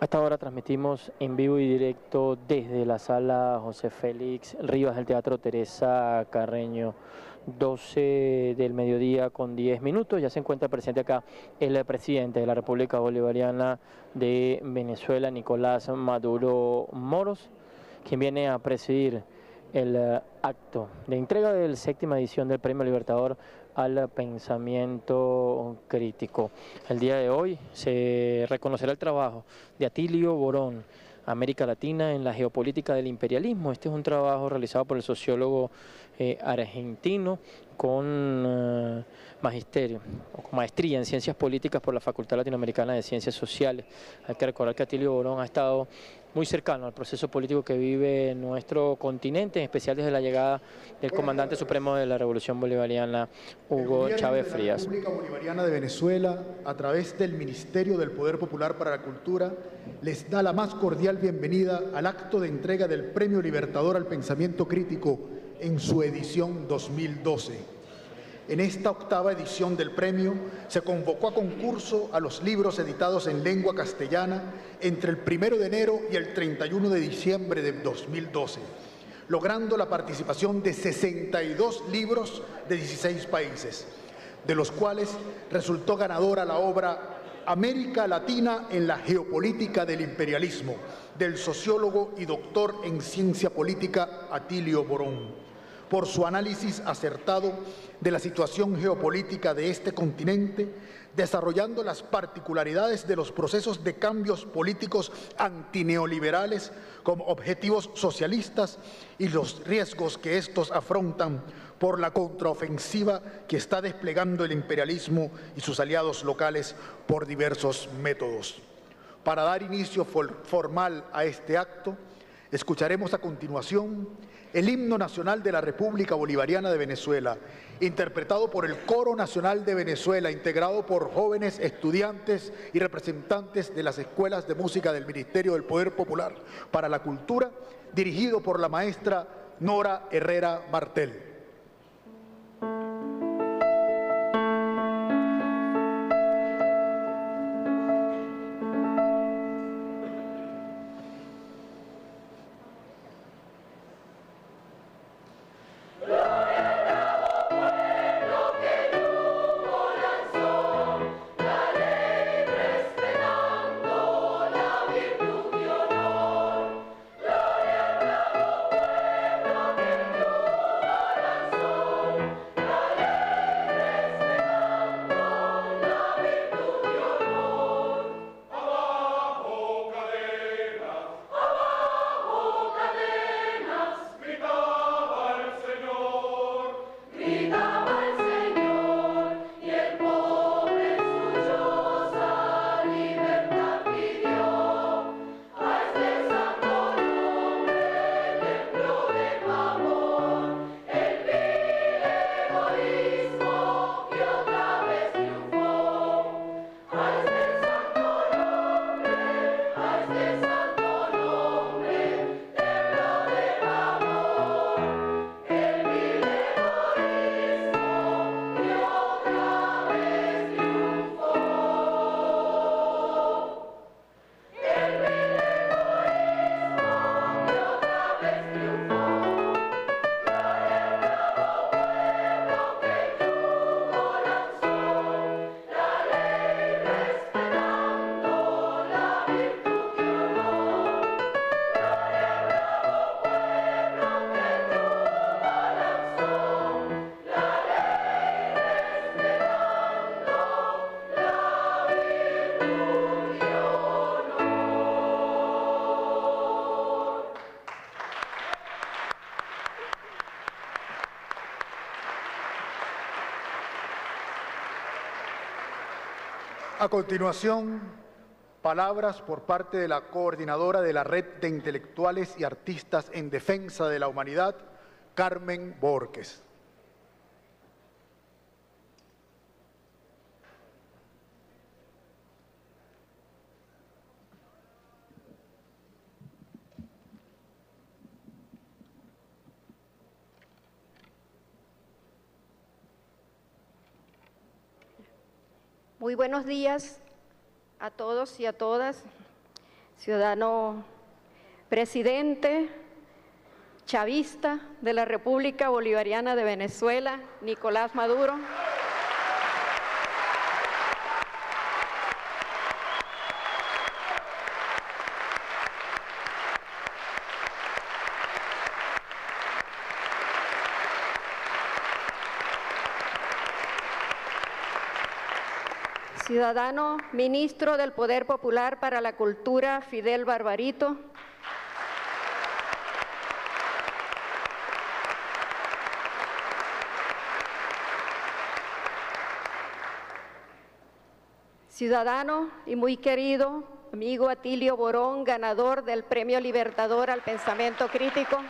A esta hora transmitimos en vivo y directo desde la sala José Félix Rivas del Teatro Teresa Carreño, 12 del mediodía con 10 minutos. Ya se encuentra presente acá el presidente de la República Bolivariana de Venezuela, Nicolás Maduro Moros, quien viene a presidir el acto de entrega de la 7ª edición del Premio Libertador al Pensamiento Crítico. El día de hoy se reconocerá el trabajo de Atilio Borón, América Latina en la geopolítica del imperialismo. Este es un trabajo realizado por el sociólogo argentino con magisterio o con maestría en ciencias políticas por la Facultad Latinoamericana de Ciencias Sociales. Hay que recordar que Atilio Borón ha estado muy cercano al proceso político que vive nuestro continente, en especial desde la llegada del comandante supremo de la Revolución Bolivariana, Hugo Chávez Frías. La República Bolivariana de Venezuela, a través del Ministerio del Poder Popular para la Cultura, les da la más cordial bienvenida al acto de entrega del Premio Libertador al Pensamiento Crítico en su edición 2012. En esta 8ª edición del premio se convocó a concurso a los libros editados en lengua castellana entre el 1 de enero y el 31 de diciembre de 2012, logrando la participación de 62 libros de 16 países, de los cuales resultó ganadora la obra América Latina en la geopolítica del imperialismo, del sociólogo y doctor en ciencia política Atilio Borón, por su análisis acertado de la situación geopolítica de este continente, desarrollando las particularidades de los procesos de cambios políticos antineoliberales como objetivos socialistas y los riesgos que estos afrontan por la contraofensiva que está desplegando el imperialismo y sus aliados locales por diversos métodos. Para dar inicio formal a este acto, escucharemos a continuación el himno nacional de la República Bolivariana de Venezuela, interpretado por el Coro Nacional de Venezuela, integrado por jóvenes estudiantes y representantes de las escuelas de música del Ministerio del Poder Popular para la Cultura, dirigido por la maestra Nora Herrera Martel. A continuación, palabras por parte de la coordinadora de la Red de Intelectuales y Artistas en Defensa de la Humanidad, Carmen Borges. Muy buenos días a todos y a todas. ciudadano presidente chavista de la República Bolivariana de Venezuela, Nicolás Maduro. Ciudadano ministro del Poder Popular para la Cultura, Fidel Barbarito. Ciudadano y muy querido amigo Atilio Borón, ganador del Premio Libertador al Pensamiento Crítico.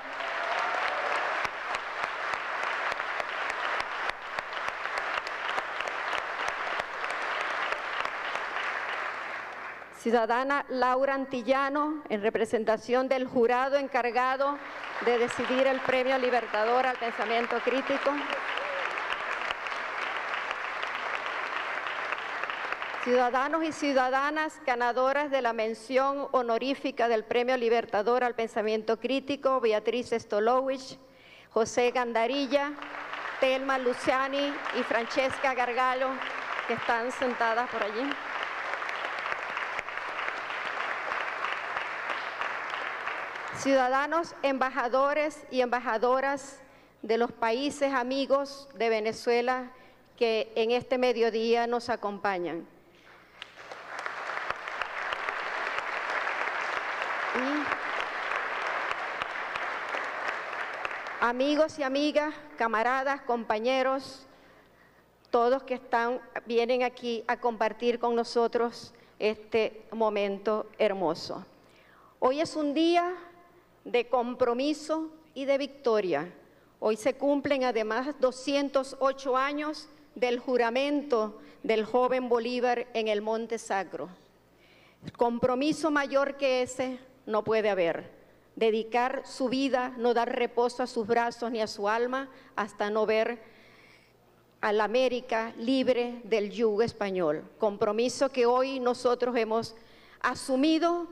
Ciudadana Laura Antillano, en representación del jurado encargado de decidir el Premio Libertador al Pensamiento Crítico. Ciudadanos y ciudadanas ganadoras de la mención honorífica del Premio Libertador al Pensamiento Crítico, Beatriz Stolowich, José Gandarilla, Telma Luciani y Francesca Gargallo, que están sentadas por allí. Ciudadanos embajadores y embajadoras de los países amigos de Venezuela que en este mediodía nos acompañan. Amigos y amigas, camaradas, compañeros, todos que vienen aquí a compartir con nosotros este momento hermoso. Hoy es un día de compromiso y de victoria. Hoy se cumplen además 208 años del juramento del joven Bolívar en el Monte Sacro. Compromiso mayor que ese no puede haber. Dedicar su vida, no dar reposo a sus brazos ni a su alma hasta no ver a la América libre del yugo español. Compromiso que hoy nosotros hemos asumido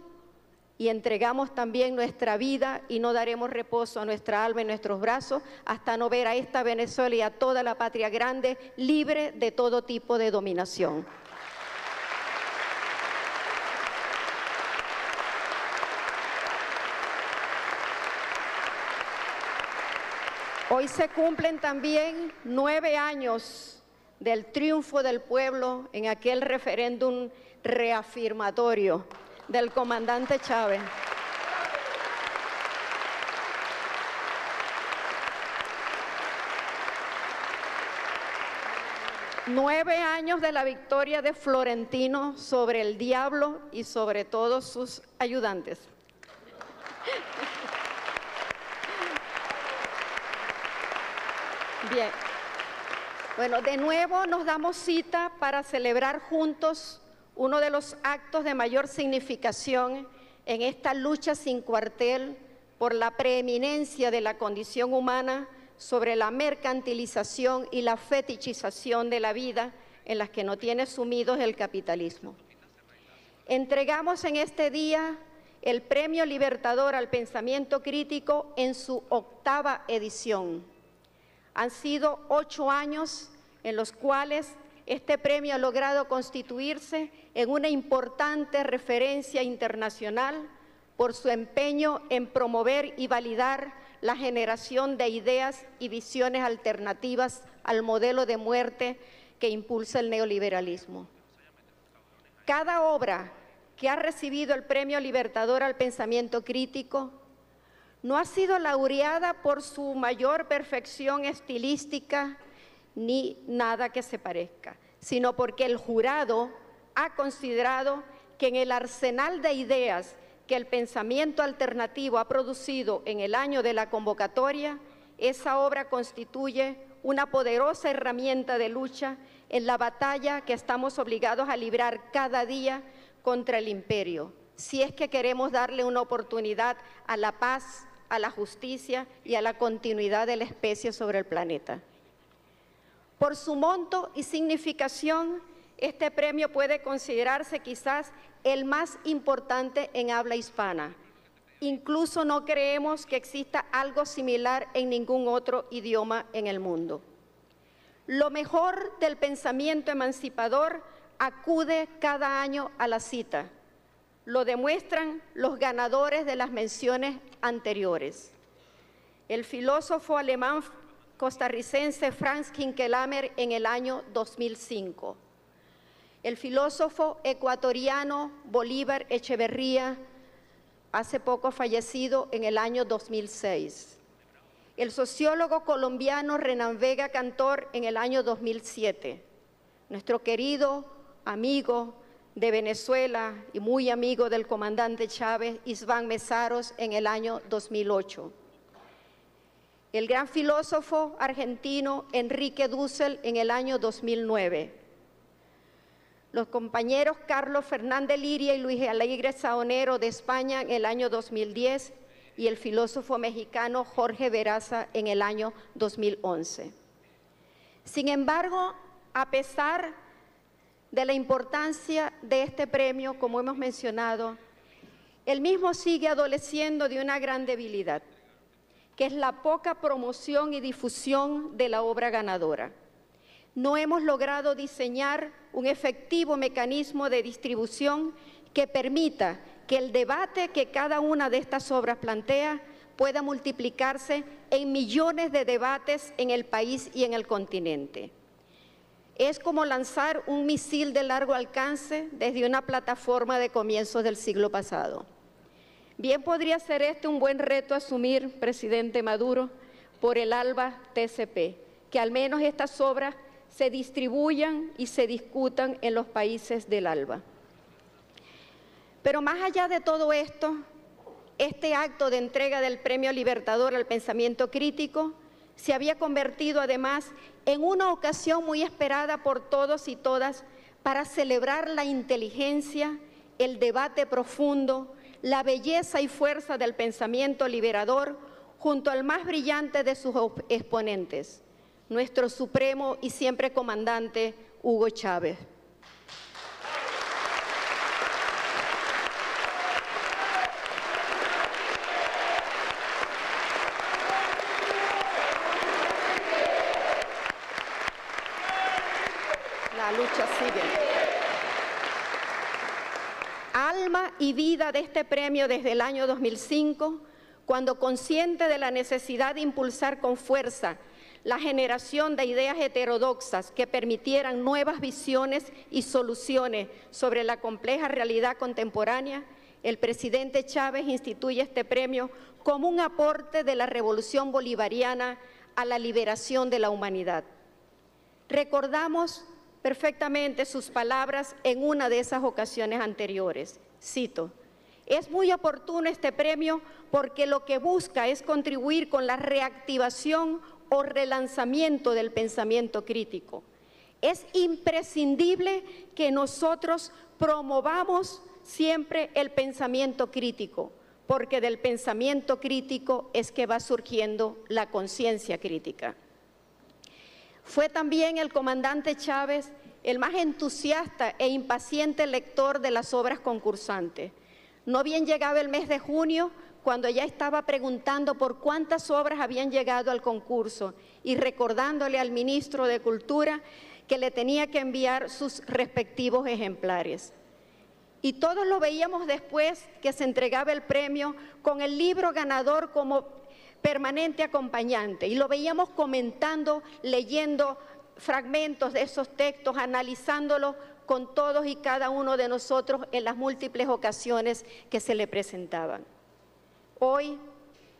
y entregamos también nuestra vida y no daremos reposo a nuestra alma y nuestros brazos hasta no ver a esta Venezuela y a toda la patria grande libre de todo tipo de dominación. Hoy se cumplen también 9 años del triunfo del pueblo en aquel referéndum reafirmatorio del comandante Chávez. Nueve años de la victoria de Florentino sobre el diablo y sobre todos sus ayudantes. Bien, bueno, de nuevo nos damos cita para celebrar juntos uno de los actos de mayor significación en esta lucha sin cuartel por la preeminencia de la condición humana sobre la mercantilización y la fetichización de la vida en las que nos tiene sumidos el capitalismo. Entregamos en este día el Premio Libertador al Pensamiento Crítico en su 8ª edición. Han sido 8 años en los cuales este premio ha logrado constituirse en una importante referencia internacional por su empeño en promover y validar la generación de ideas y visiones alternativas al modelo de muerte que impulsa el neoliberalismo. Cada obra que ha recibido el Premio Libertador al Pensamiento Crítico no ha sido laureada por su mayor perfección estilística ni nada que se parezca, sino porque el jurado ha considerado que en el arsenal de ideas que el pensamiento alternativo ha producido en el año de la convocatoria, esa obra constituye una poderosa herramienta de lucha en la batalla que estamos obligados a librar cada día contra el imperio, si es que queremos darle una oportunidad a la paz, a la justicia y a la continuidad de la especie sobre el planeta. Por su monto y significación, este premio puede considerarse quizás el más importante en habla hispana. Incluso no creemos que exista algo similar en ningún otro idioma en el mundo. Lo mejor del pensamiento emancipador acude cada año a la cita. Lo demuestran los ganadores de las menciones anteriores. El filósofo alemán costarricense Franz Hinkelamer en el año 2005. El filósofo ecuatoriano Bolívar Echeverría, hace poco fallecido en el año 2006. El sociólogo colombiano Renan Vega Cantor en el año 2007. Nuestro querido amigo de Venezuela y muy amigo del comandante Chávez, Isván Mesaros, en el año 2008. El gran filósofo argentino Enrique Dussel en el año 2009. Los compañeros Carlos Fernández Liria y Luis Alegre Saonero de España en el año 2010 y el filósofo mexicano Jorge Veraza en el año 2011. Sin embargo, a pesar de la importancia de este premio, como hemos mencionado, el mismo sigue adoleciendo de una gran debilidad, que es la poca promoción y difusión de la obra ganadora. No hemos logrado diseñar un efectivo mecanismo de distribución que permita que el debate que cada una de estas obras plantea pueda multiplicarse en millones de debates en el país y en el continente. Es como lanzar un misil de largo alcance desde una plataforma de comienzos del siglo pasado. Bien podría ser este un buen reto a asumir, presidente Maduro, por el ALBA TCP, que al menos estas obras se distribuyan y se discutan en los países del ALBA. Pero más allá de todo esto, este acto de entrega del Premio Libertador al Pensamiento Crítico se había convertido además en una ocasión muy esperada por todos y todas para celebrar la inteligencia, el debate profundo, la belleza y fuerza del pensamiento liberador junto al más brillante de sus exponentes, nuestro supremo y siempre comandante Hugo Chávez. La lucha sigue. Alma y vida de este premio desde el año 2005, cuando consciente de la necesidad de impulsar con fuerza la generación de ideas heterodoxas que permitieran nuevas visiones y soluciones sobre la compleja realidad contemporánea, el presidente Chávez instituye este premio como un aporte de la revolución bolivariana a la liberación de la humanidad. Recordamos perfectamente sus palabras en una de esas ocasiones anteriores. Cito: es muy oportuno este premio porque lo que busca es contribuir con la reactivación o relanzamiento del pensamiento crítico. Es imprescindible que nosotros promovamos siempre el pensamiento crítico, porque del pensamiento crítico es que va surgiendo la conciencia crítica. Fue también el comandante Chávez el más entusiasta e impaciente lector de las obras concursantes. No bien llegaba el mes de junio, cuando ya estaba preguntando por cuántas obras habían llegado al concurso y recordándole al ministro de Cultura que le tenía que enviar sus respectivos ejemplares. Y todos lo veíamos después que se entregaba el premio con el libro ganador como permanente acompañante, y lo veíamos comentando, leyendo fragmentos de esos textos, analizándolos con todos y cada uno de nosotros en las múltiples ocasiones que se le presentaban. Hoy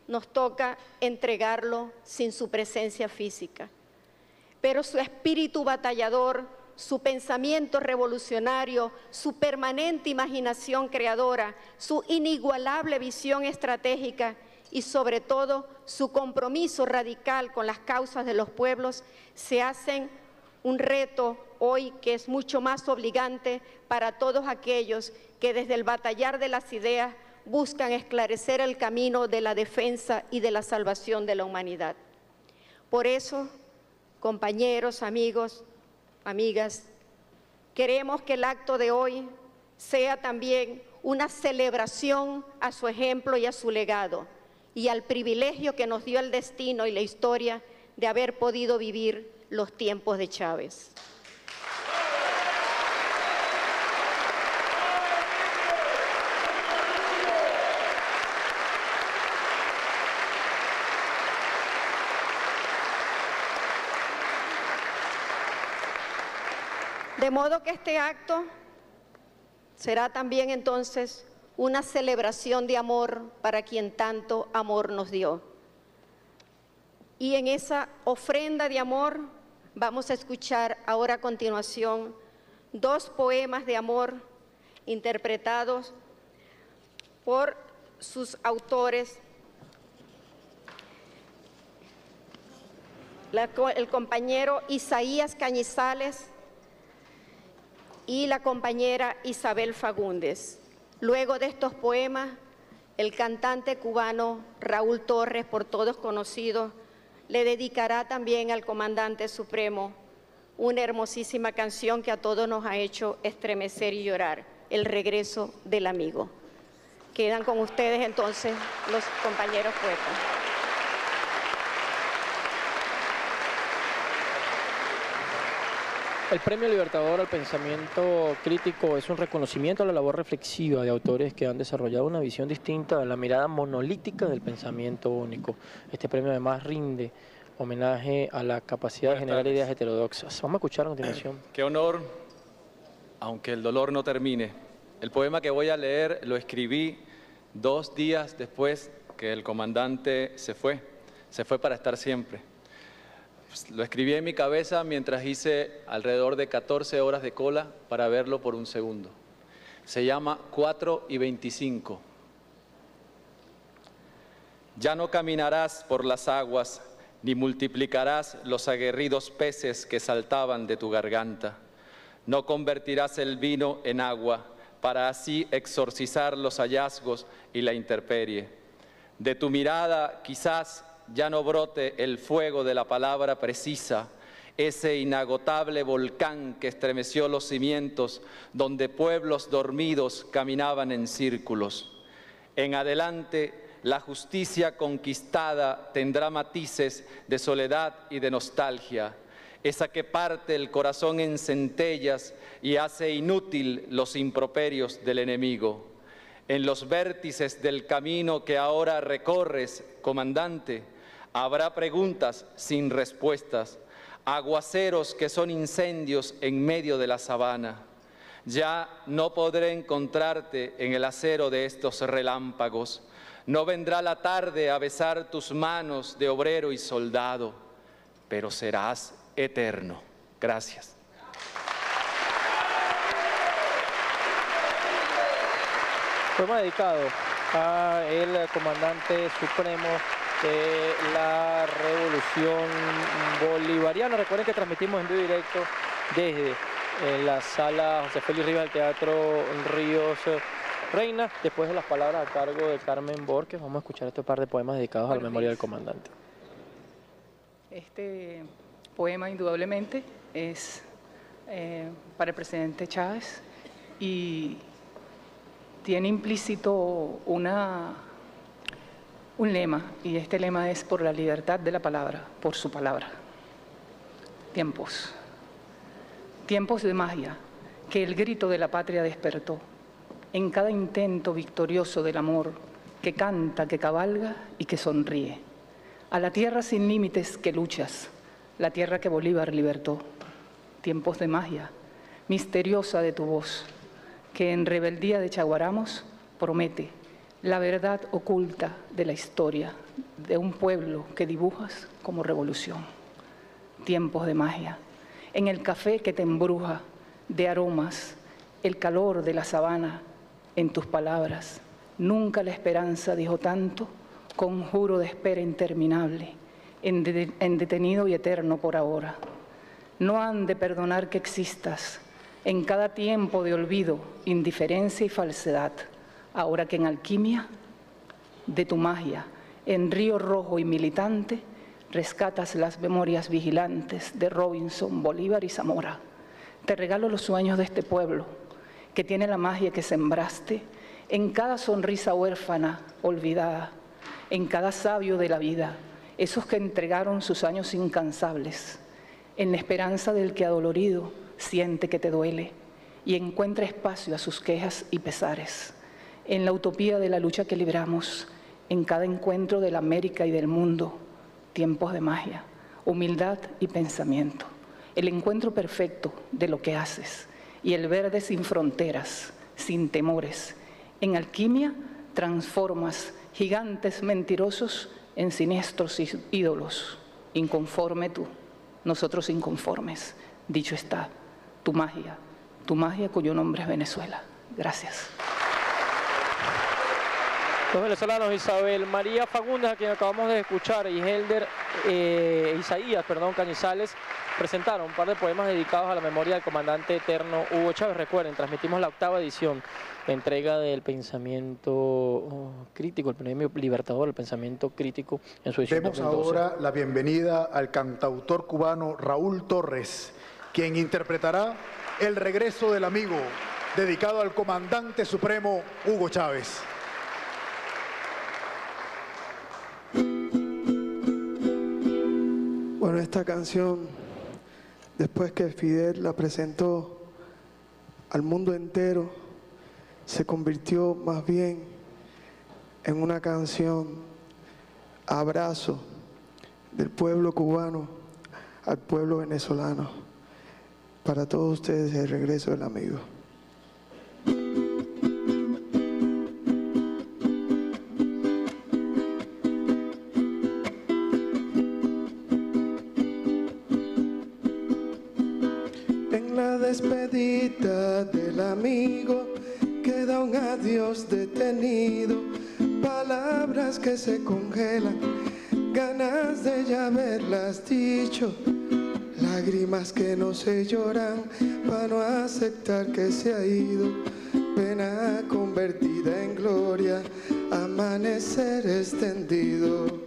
nos toca entregarlo sin su presencia física, pero su espíritu batallador, su pensamiento revolucionario, su permanente imaginación creadora, su inigualable visión estratégica y sobre todo su compromiso radical con las causas de los pueblos se hacen un reto hoy que es mucho más obligante para todos aquellos que desde el batallar de las ideas buscan esclarecer el camino de la defensa y de la salvación de la humanidad. Por eso, compañeros, amigos, amigas, Queremos que el acto de hoy sea también una celebración a su ejemplo y a su legado, y al privilegio que nos dio el destino y la historia de haber podido vivir los tiempos de Chávez. De modo que este acto será también entonces una celebración de amor para quien tanto amor nos dio. Y en esa ofrenda de amor vamos a escuchar ahora a continuación 2 poemas de amor interpretados por sus autores, el compañero Isaías Cañizales y la compañera Isabel Fagundes. Luego de estos poemas, el cantante cubano Raúl Torres, por todos conocido, le dedicará también al comandante supremo una hermosísima canción que a todos nos ha hecho estremecer y llorar, El regreso del amigo. Quedan con ustedes entonces los compañeros poetas. El Premio Libertador al Pensamiento Crítico es un reconocimiento a la labor reflexiva de autores que han desarrollado una visión distinta a la mirada monolítica del pensamiento único. Este premio además rinde homenaje a la capacidad de generar ideas heterodoxas. Vamos a escuchar a continuación. Qué honor, aunque el dolor no termine. El poema que voy a leer lo escribí 2 días después que el comandante se fue para estar siempre. Lo escribí en mi cabeza mientras hice alrededor de 14 horas de cola para verlo por un segundo. Se llama 4:25. Ya no caminarás por las aguas, ni multiplicarás los aguerridos peces que saltaban de tu garganta. No convertirás el vino en agua, para así exorcizar los hallazgos y la intemperie. De tu mirada quizás ya no brote el fuego de la palabra precisa, ese inagotable volcán que estremeció los cimientos, donde pueblos dormidos caminaban en círculos. En adelante, la justicia conquistada tendrá matices de soledad y de nostalgia, esa que parte el corazón en centellas y hace inútil los improperios del enemigo. En los vértices del camino que ahora recorres, comandante, habrá preguntas sin respuestas, aguaceros que son incendios en medio de la sabana. Ya no podré encontrarte en el acero de estos relámpagos. No vendrá la tarde a besar tus manos de obrero y soldado, pero serás eterno. Gracias. Poema dedicado al comandante supremo de la Revolución Bolivariana. Recuerden que transmitimos en vivo directo desde la sala José Félix Rivas del Teatro Ríos Reina. Después de las palabras a cargo de Carmen Borges, vamos a escuchar este par de poemas dedicados a la memoria del comandante. Este poema indudablemente es para el presidente Chávez y tiene implícito un lema, y este lema es por la libertad de la palabra, por su palabra. Tiempos de magia que el grito de la patria despertó, en cada intento victorioso del amor que canta, que cabalga y que sonríe. A la tierra sin límites que luchas, la tierra que Bolívar libertó. Tiempos de magia, misteriosa de tu voz, que en rebeldía de Chaguaramos promete la verdad oculta de la historia de un pueblo que dibujas como revolución. Tiempos de magia, en el café que te embruja de aromas, el calor de la sabana en tus palabras. Nunca la esperanza dijo tanto, conjuro de espera interminable, en detenido y eterno por ahora. No han de perdonar que existas en cada tiempo de olvido, indiferencia y falsedad, ahora que en alquimia de tu magia, en río rojo y militante, rescatas las memorias vigilantes de Robinson, Bolívar y Zamora. Te regalo los sueños de este pueblo, que tiene la magia que sembraste en cada sonrisa huérfana olvidada, en cada sabio de la vida, esos que entregaron sus años incansables, en la esperanza del que adolorido siente que te duele y encuentra espacio a sus quejas y pesares, en la utopía de la lucha que libramos, en cada encuentro de la América y del mundo, tiempos de magia, humildad y pensamiento, el encuentro perfecto de lo que haces y el verde sin fronteras, sin temores. En alquimia transformas gigantes mentirosos en siniestros ídolos. Inconforme tú, nosotros inconformes. Dicho está, tu magia cuyo nombre es Venezuela. Gracias. Los venezolanos Isabel María Fagundes, a quien acabamos de escuchar, y Isaías Cañizales, presentaron un par de poemas dedicados a la memoria del comandante eterno Hugo Chávez. Recuerden, transmitimos la 8ª edición, entrega del pensamiento crítico, el premio Libertador del pensamiento crítico en su edición. Demos 2012. ahora la bienvenida al cantautor cubano Raúl Torres, quien interpretará El regreso del amigo, dedicado al comandante supremo Hugo Chávez. Bueno, esta canción, después que Fidel la presentó al mundo entero, se convirtió más bien en una canción abrazo del pueblo cubano al pueblo venezolano. Para todos ustedes, el regreso del amigo. Despedida del amigo, queda un adiós detenido, palabras que se congelan, ganas de ya haberlas dicho, lágrimas que no se lloran para no aceptar que se ha ido, pena convertida en gloria, amanecer extendido.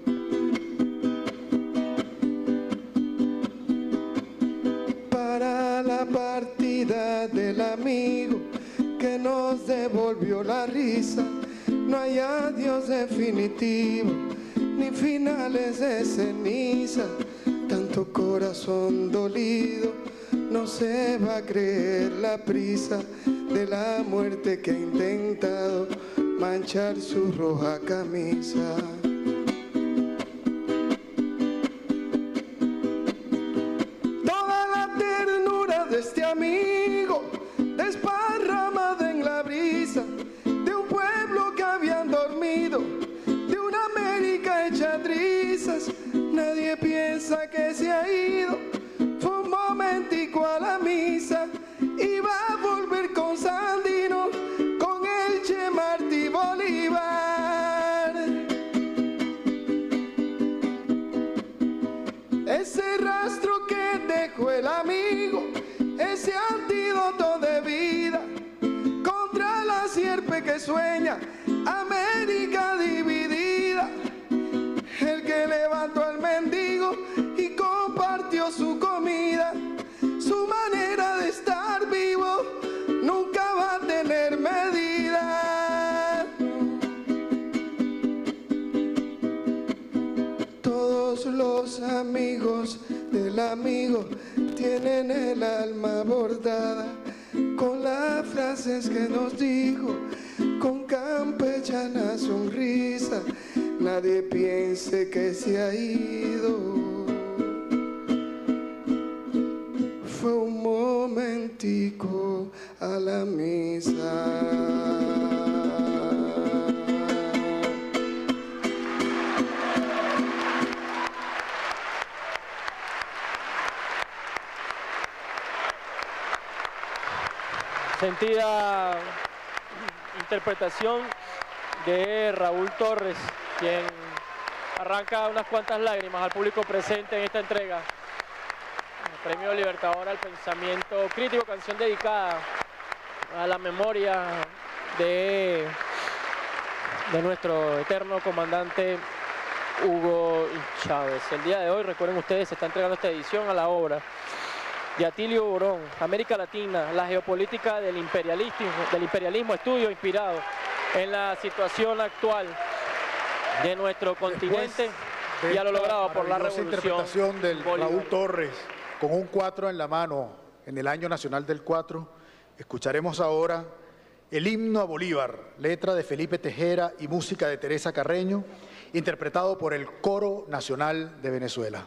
La partida del amigo que nos devolvió la risa, no hay adiós definitivo, ni finales de ceniza, tanto corazón dolido, no se va a creer la prisa de la muerte que ha intentado manchar su roja camisa. Este amigo desparramado en la brisa de un pueblo que habían dormido, de una América hecha trizas, nadie piensa que se ha ido, fue un momentico a la misa y va a volver con Sandino, con el Che Martí Bolívar. Ese rastro que dejó el amigo, ese antídoto de vida contra la sierpe que sueña América dividida, el que levantó al mendigo y compartió su comida, su manera de estar vivo nunca va a tener medida. Todos los amigos del amigo tienen el alma bordada con las frases que nos dijo, con campechana sonrisa, nadie piense que se ha ido. Fue un momentico a la misa. Sentida interpretación de Raúl Torres, quien arranca unas cuantas lágrimas al público presente en esta entrega. El Premio Libertador al Pensamiento Crítico, canción dedicada a la memoria de nuestro eterno comandante Hugo Chávez. El día de hoy, recuerden ustedes, se está entregando esta edición a la obra de Atilio Borón, América Latina, la geopolítica del imperialismo, estudio inspirado en la situación actual de nuestro continente y a lo logrado por la revolución. Interpretación del Bolívar. Raúl Torres con un 4 en la mano en el Año Nacional del 4, escucharemos ahora el himno a Bolívar, letra de Felipe Tejera y música de Teresa Carreño, interpretado por el Coro Nacional de Venezuela.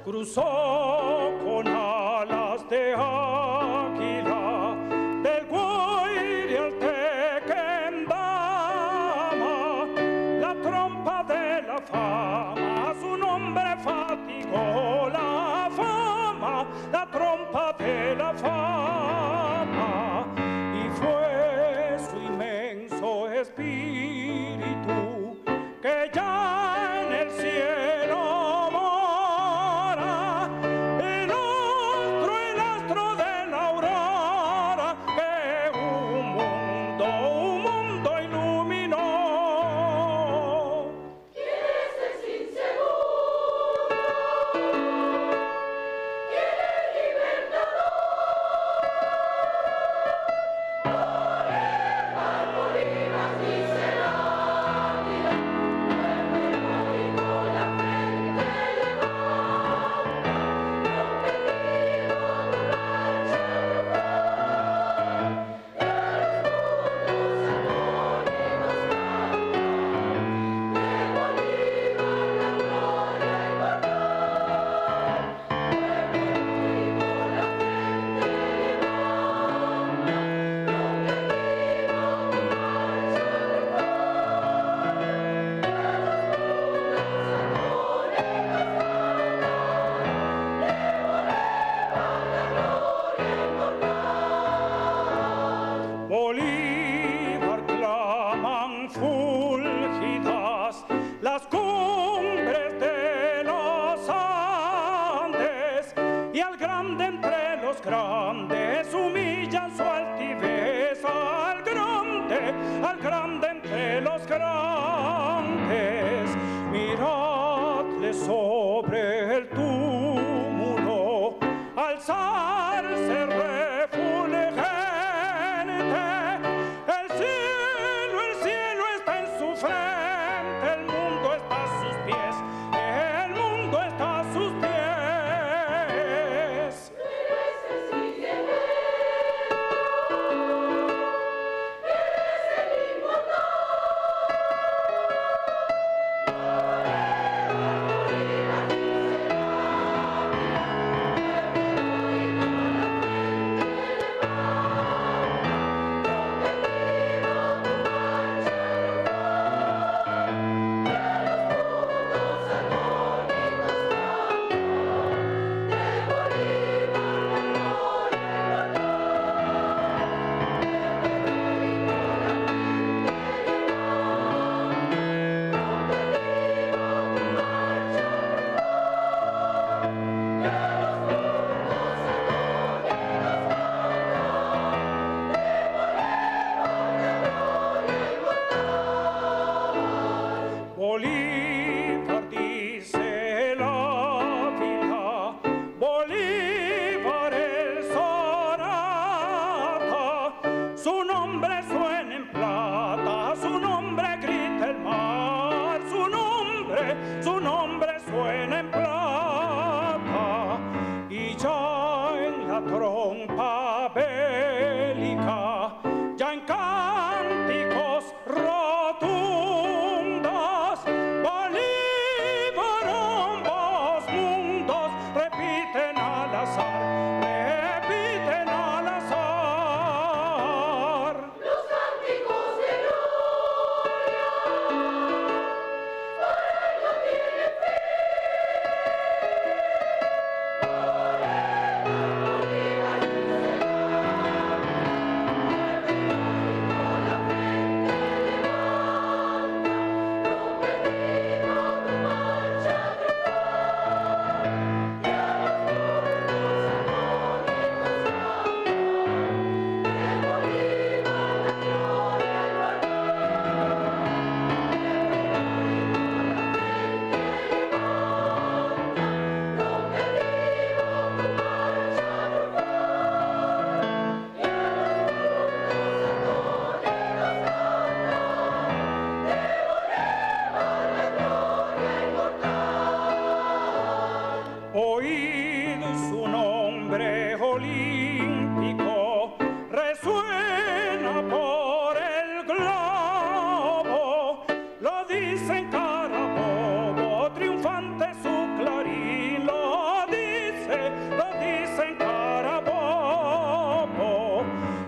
Cruzó con alas de águila del Guaire al Tequendama, la trompa de la fama, su nombre fatigó la fama, la trompa de la fama, y fue su inmenso espíritu que ya en el cielo Bolívar claman fúlgidas las cumbres de los Andes, y al grande entre los grandes humillan su altivez, al grande entre los grandes. Miradle sobre el túmulo alzarse refulgente. El cielo está en su frente, el mundo está a sus pies, el mundo está a sus pies. Pero ese sigue trompa bélica, ya en cánticos rotundos, Bolívar, ambos mundos repiten al azar, repiten al azar. Los cánticos de gloria, por él no tiene fin. Oíd su nombre olímpico, resuena por el globo, lo dicen Carabobo, triunfante su clarín, lo dicen Carabobo,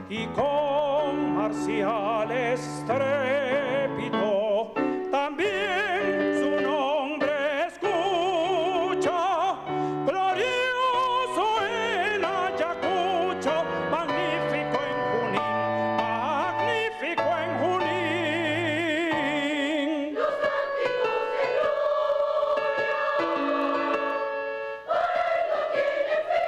y con marcial estrépito también su nombre escucho, glorioso en Ayacucho, magnífico en Junín, magnífico en Junín. Los cánticos de gloria, por él no tiene fin.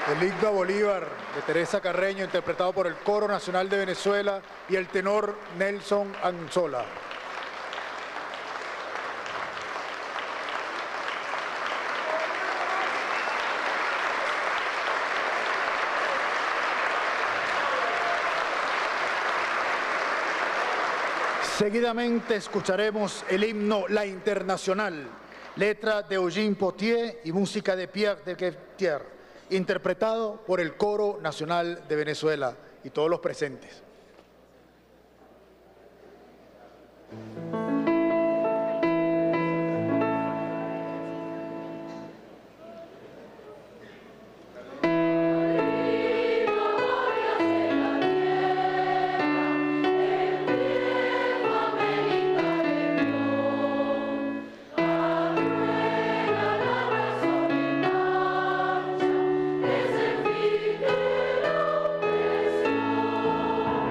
El himno a Bolívar de Teresa Carreño, interpretado por el Coro Nacional de Venezuela y el tenor Nelson Anzola. Seguidamente escucharemos el himno La Internacional, letra de Eugene Potier y música de Pierre de Guettier, interpretado por el Coro Nacional de Venezuela y todos los presentes. Es el fin de la opresión.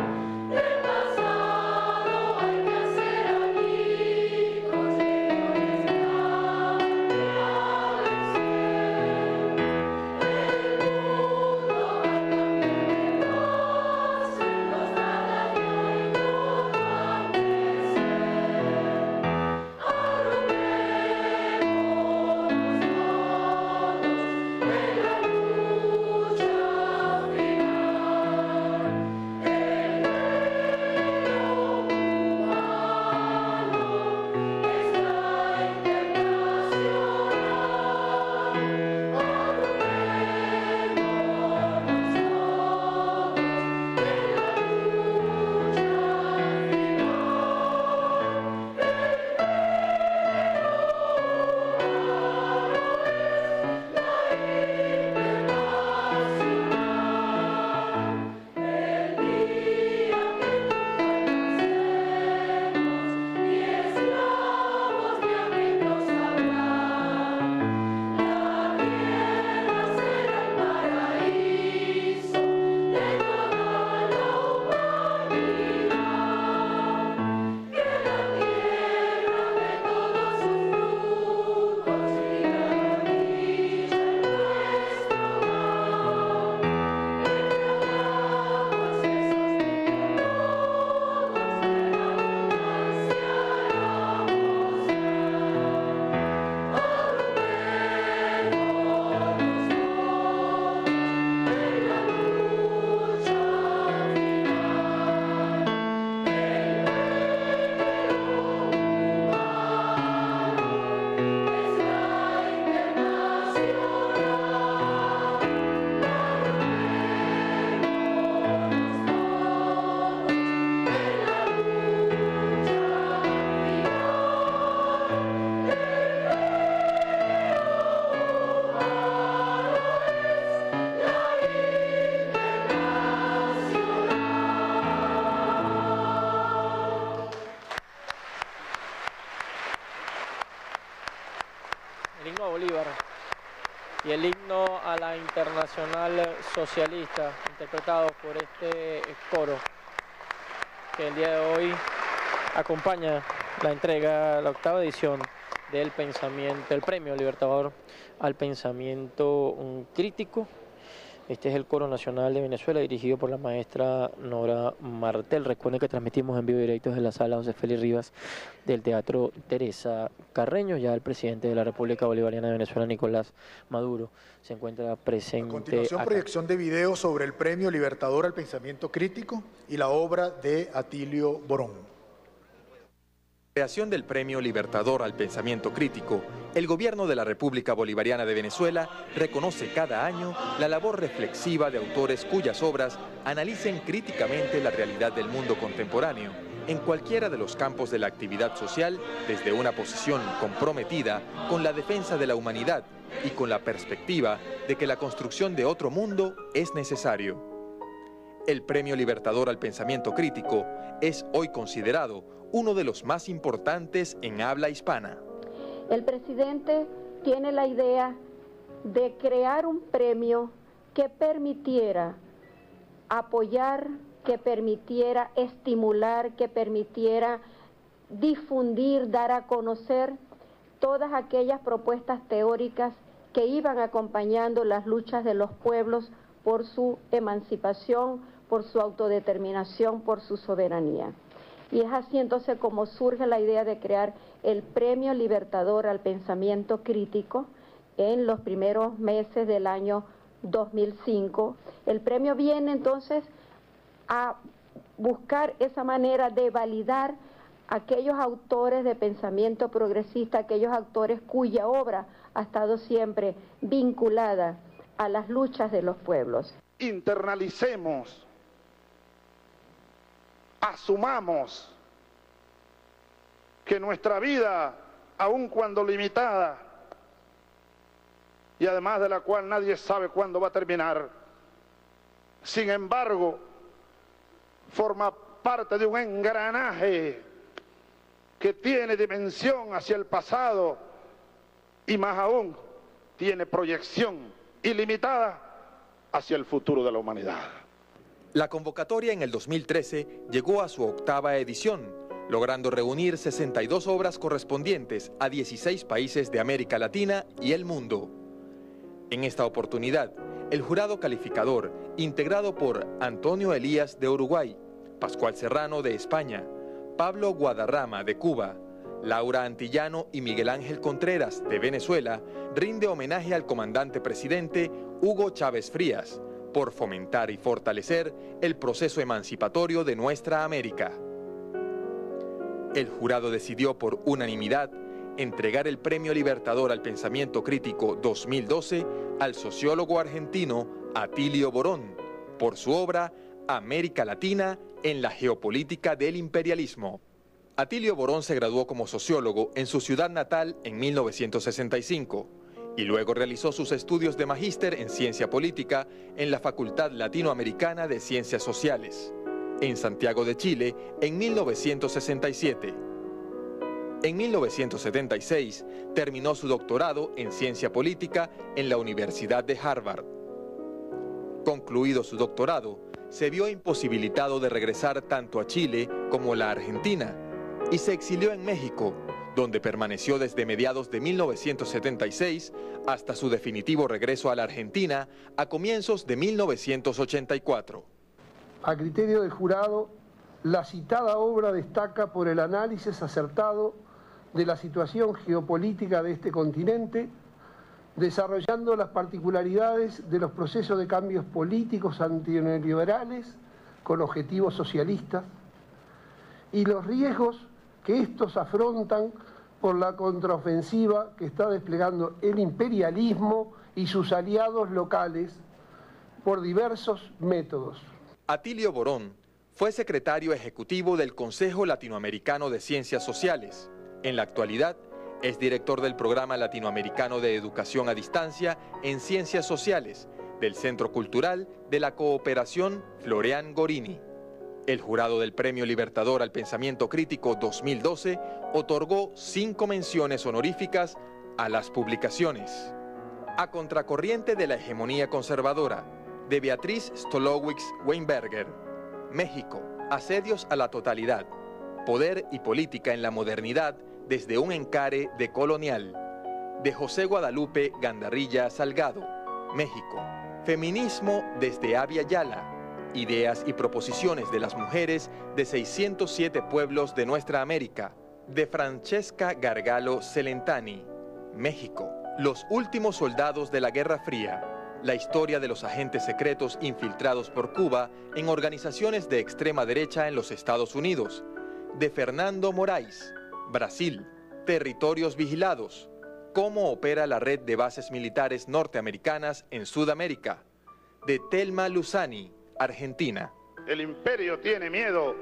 el himno a Bolívar y el himno a la Internacional Socialista, interpretado por este coro que el día de hoy acompaña la entrega, la 8ª edición del pensamiento, el Premio Libertador al Pensamiento Crítico. Este es el Coro Nacional de Venezuela, dirigido por la maestra Nora Martel. Recuerden que transmitimos en vivo directo desde la sala José Félix Rivas del Teatro Teresa Carreño. Ya el presidente de la República Bolivariana de Venezuela, Nicolás Maduro, se encuentra presente. A continuación, acá. Proyección de video sobre el Premio Libertador al Pensamiento Crítico y la obra de Atilio Borón. Creación del Premio Libertador al Pensamiento Crítico, el gobierno de la República Bolivariana de Venezuela reconoce cada año la labor reflexiva de autores cuyas obras analicen críticamente la realidad del mundo contemporáneo, en cualquiera de los campos de la actividad social, desde una posición comprometida con la defensa de la humanidad y con la perspectiva de que la construcción de otro mundo es necesario. El Premio Libertador al Pensamiento Crítico es hoy considerado uno de los más importantes en habla hispana. El presidente tiene la idea de crear un premio que permitiera apoyar, que permitiera estimular, que permitiera difundir, dar a conocer todas aquellas propuestas teóricas que iban acompañando las luchas de los pueblos por su emancipación, por su autodeterminación, por su soberanía. Y es así entonces como surge la idea de crear el Premio Libertador al Pensamiento Crítico en los primeros meses del año 2005. El premio viene entonces a buscar esa manera de validar aquellos autores de pensamiento progresista, aquellos autores cuya obra ha estado siempre vinculada a las luchas de los pueblos. Internalicemos, asumamos que nuestra vida, aun cuando limitada, y además de la cual nadie sabe cuándo va a terminar, sin embargo, forma parte de un engranaje que tiene dimensión hacia el pasado y más aún tiene proyección ilimitada hacia el futuro de la humanidad. La convocatoria en el 2013 llegó a su 8ª edición, logrando reunir 62 obras correspondientes a 16 países de América Latina y el mundo. En esta oportunidad, el jurado calificador, integrado por Antonio Elías de Uruguay, Pascual Serrano de España, Pablo Guadarrama de Cuba, Laura Antillano y Miguel Ángel Contreras de Venezuela, rinde homenaje al comandante presidente Hugo Chávez Frías, por fomentar y fortalecer el proceso emancipatorio de nuestra América. El jurado decidió por unanimidad entregar el Premio Libertador al Pensamiento Crítico 2012 al sociólogo argentino Atilio Borón, por su obra América Latina en la geopolítica del imperialismo. Atilio Borón se graduó como sociólogo en su ciudad natal en 1965. Y luego realizó sus estudios de magíster en Ciencia Política en la Facultad Latinoamericana de Ciencias Sociales, en Santiago de Chile, en 1967. En 1976 terminó su doctorado en Ciencia Política en la Universidad de Harvard. Concluido su doctorado, se vio imposibilitado de regresar tanto a Chile como a la Argentina y se exilió en México, donde permaneció desde mediados de 1976 hasta su definitivo regreso a la Argentina a comienzos de 1984. A criterio del jurado, la citada obra destaca por el análisis acertado de la situación geopolítica de este continente, desarrollando las particularidades de los procesos de cambios políticos antineoliberales con objetivos socialistas y los riesgos que estos afrontan por la contraofensiva que está desplegando el imperialismo y sus aliados locales por diversos métodos. Atilio Borón fue secretario ejecutivo del Consejo Latinoamericano de Ciencias Sociales. En la actualidad es director del Programa Latinoamericano de Educación a Distancia en Ciencias Sociales del Centro Cultural de la Cooperación Florian Gorini. El jurado del Premio Libertador al Pensamiento Crítico 2012 otorgó 5 menciones honoríficas a las publicaciones. A contracorriente de la hegemonía conservadora, de Beatriz Stolowitz Weinberger. México, asedios a la totalidad. Poder y política en la modernidad desde un encare decolonial. De José Guadalupe Gandarilla Salgado. México, feminismo desde Abya Yala. Ideas y proposiciones de las mujeres de 607 pueblos de nuestra América. De Francesca Gargalo Celentani. México, los últimos soldados de la Guerra Fría. La historia de los agentes secretos infiltrados por Cuba en organizaciones de extrema derecha en los Estados Unidos. De Fernando Moraes. Brasil, territorios vigilados. Cómo opera la red de bases militares norteamericanas en Sudamérica. De Telma Luzani, Argentina. El imperio tiene miedo.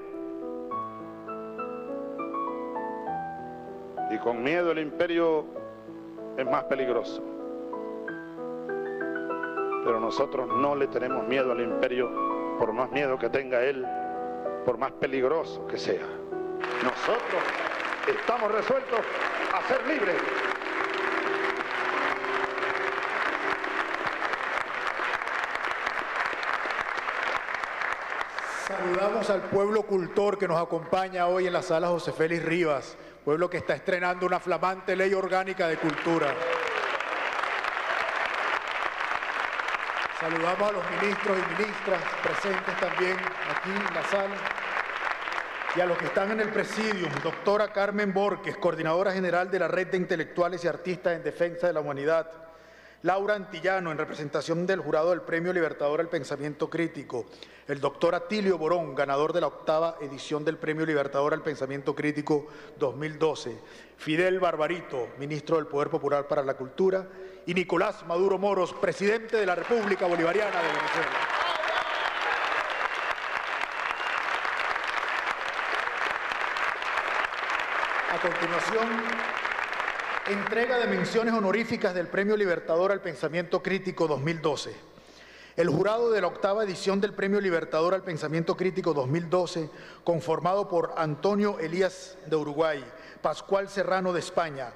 Y con miedo el imperio es más peligroso. Pero nosotros no le tenemos miedo al imperio, por más miedo que tenga él, por más peligroso que sea. Nosotros estamos resueltos a ser libres. Saludamos al pueblo cultor que nos acompaña hoy en la sala José Félix Rivas, pueblo que está estrenando una flamante ley orgánica de cultura. Saludamos a los ministros y ministras presentes también aquí en la sala y a los que están en el presidium, doctora Carmen Borges, coordinadora general de la Red de Intelectuales y Artistas en Defensa de la Humanidad, Laura Antillano, en representación del jurado del Premio Libertador al Pensamiento Crítico, el doctor Atilio Borón, ganador de la 8ª edición del Premio Libertador al Pensamiento Crítico 2012, Fidel Barbarito, ministro del Poder Popular para la Cultura, y Nicolás Maduro Moros, presidente de la República Bolivariana de Venezuela. A continuación, entrega de menciones honoríficas del Premio Libertador al Pensamiento Crítico 2012. El jurado de la 8ª edición del Premio Libertador al Pensamiento Crítico 2012, conformado por Antonio Elías de Uruguay, Pascual Serrano de España,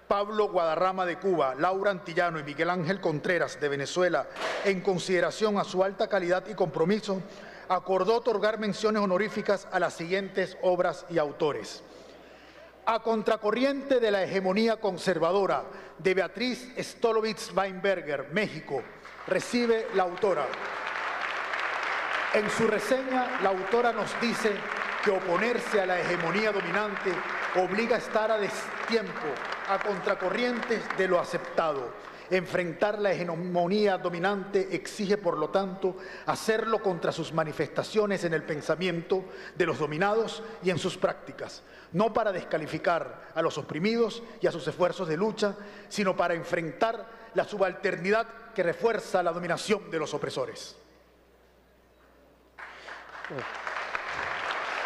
Pablo Guadarrama de Cuba, Laura Antillano y Miguel Ángel Contreras de Venezuela, en consideración a su alta calidad y compromiso, acordó otorgar menciones honoríficas a las siguientes obras y autores. A contracorriente de la hegemonía conservadora, de Beatriz Stolowitz Weinberger, México, recibe la autora. En su reseña, la autora nos dice que oponerse a la hegemonía dominante obliga a estar a destiempo, a contracorrientes de lo aceptado. Enfrentar la hegemonía dominante exige, por lo tanto, hacerlo contra sus manifestaciones en el pensamiento de los dominados y en sus prácticas, no para descalificar a los oprimidos y a sus esfuerzos de lucha, sino para enfrentar la subalternidad que refuerza la dominación de los opresores.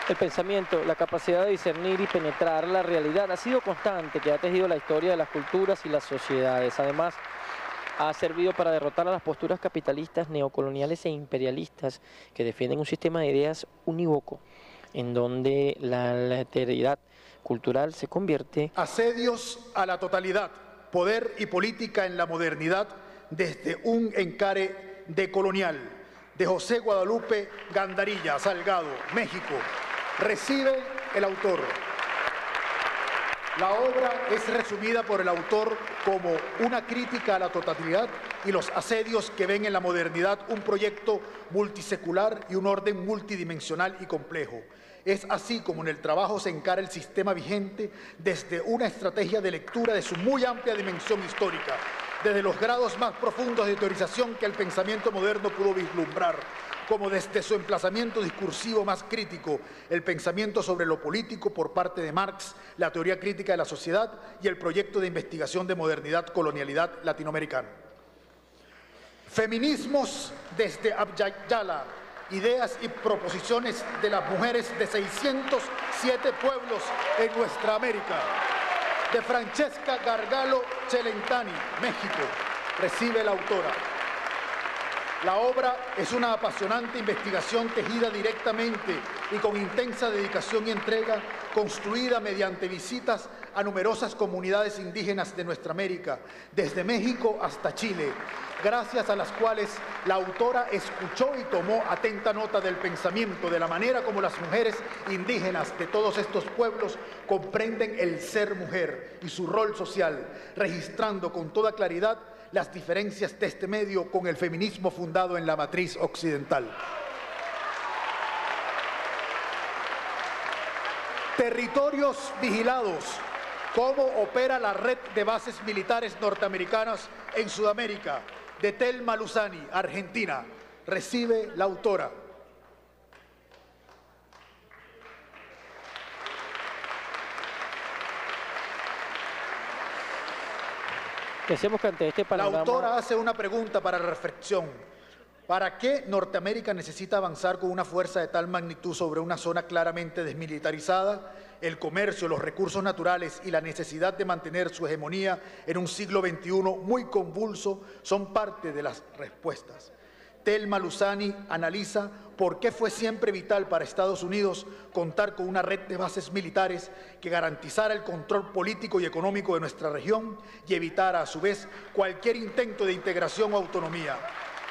El pensamiento, la capacidad de discernir y penetrar la realidad ha sido constante, que ha tejido la historia de las culturas y las sociedades. Además, ha servido para derrotar a las posturas capitalistas, neocoloniales e imperialistas que defienden un sistema de ideas unívoco, en donde la alteridad cultural se convierte... Asedios a la totalidad, poder y política en la modernidad desde un encare decolonial, de José Guadalupe Gandarilla Salgado, México. Recibe el autor. La obra es resumida por el autor como una crítica a la totalidad y los asedios que ven en la modernidad un proyecto multisecular y un orden multidimensional y complejo. Es así como en el trabajo se encara el sistema vigente desde una estrategia de lectura de su muy amplia dimensión histórica, desde los grados más profundos de teorización que el pensamiento moderno pudo vislumbrar, como desde su emplazamiento discursivo más crítico, el pensamiento sobre lo político por parte de Marx, la teoría crítica de la sociedad y el proyecto de investigación de modernidad-colonialidad latinoamericano. Feminismos desde Abya Yala, ideas y proposiciones de las mujeres de 607 pueblos en nuestra América. De Francesca Gargalo Celentani, México, recibe la autora. La obra es una apasionante investigación tejida directamente y con intensa dedicación y entrega, construida mediante visitas a numerosas comunidades indígenas de nuestra América, desde México hasta Chile, gracias a las cuales la autora escuchó y tomó atenta nota del pensamiento, de la manera como las mujeres indígenas de todos estos pueblos comprenden el ser mujer y su rol social, registrando con toda claridad las diferencias de este medio con el feminismo fundado en la matriz occidental. Territorios vigilados. ¿Cómo opera la red de bases militares norteamericanas en Sudamérica? De Thelma Luzani, Argentina. Recibe la autora. Pensemos que ante este panorama... La autora hace una pregunta para reflexión. ¿Para qué Norteamérica necesita avanzar con una fuerza de tal magnitud sobre una zona claramente desmilitarizada? El comercio, los recursos naturales y la necesidad de mantener su hegemonía en un siglo XXI muy convulso son parte de las respuestas. Thelma Luzani analiza por qué fue siempre vital para Estados Unidos contar con una red de bases militares que garantizara el control político y económico de nuestra región y evitara a su vez cualquier intento de integración o autonomía.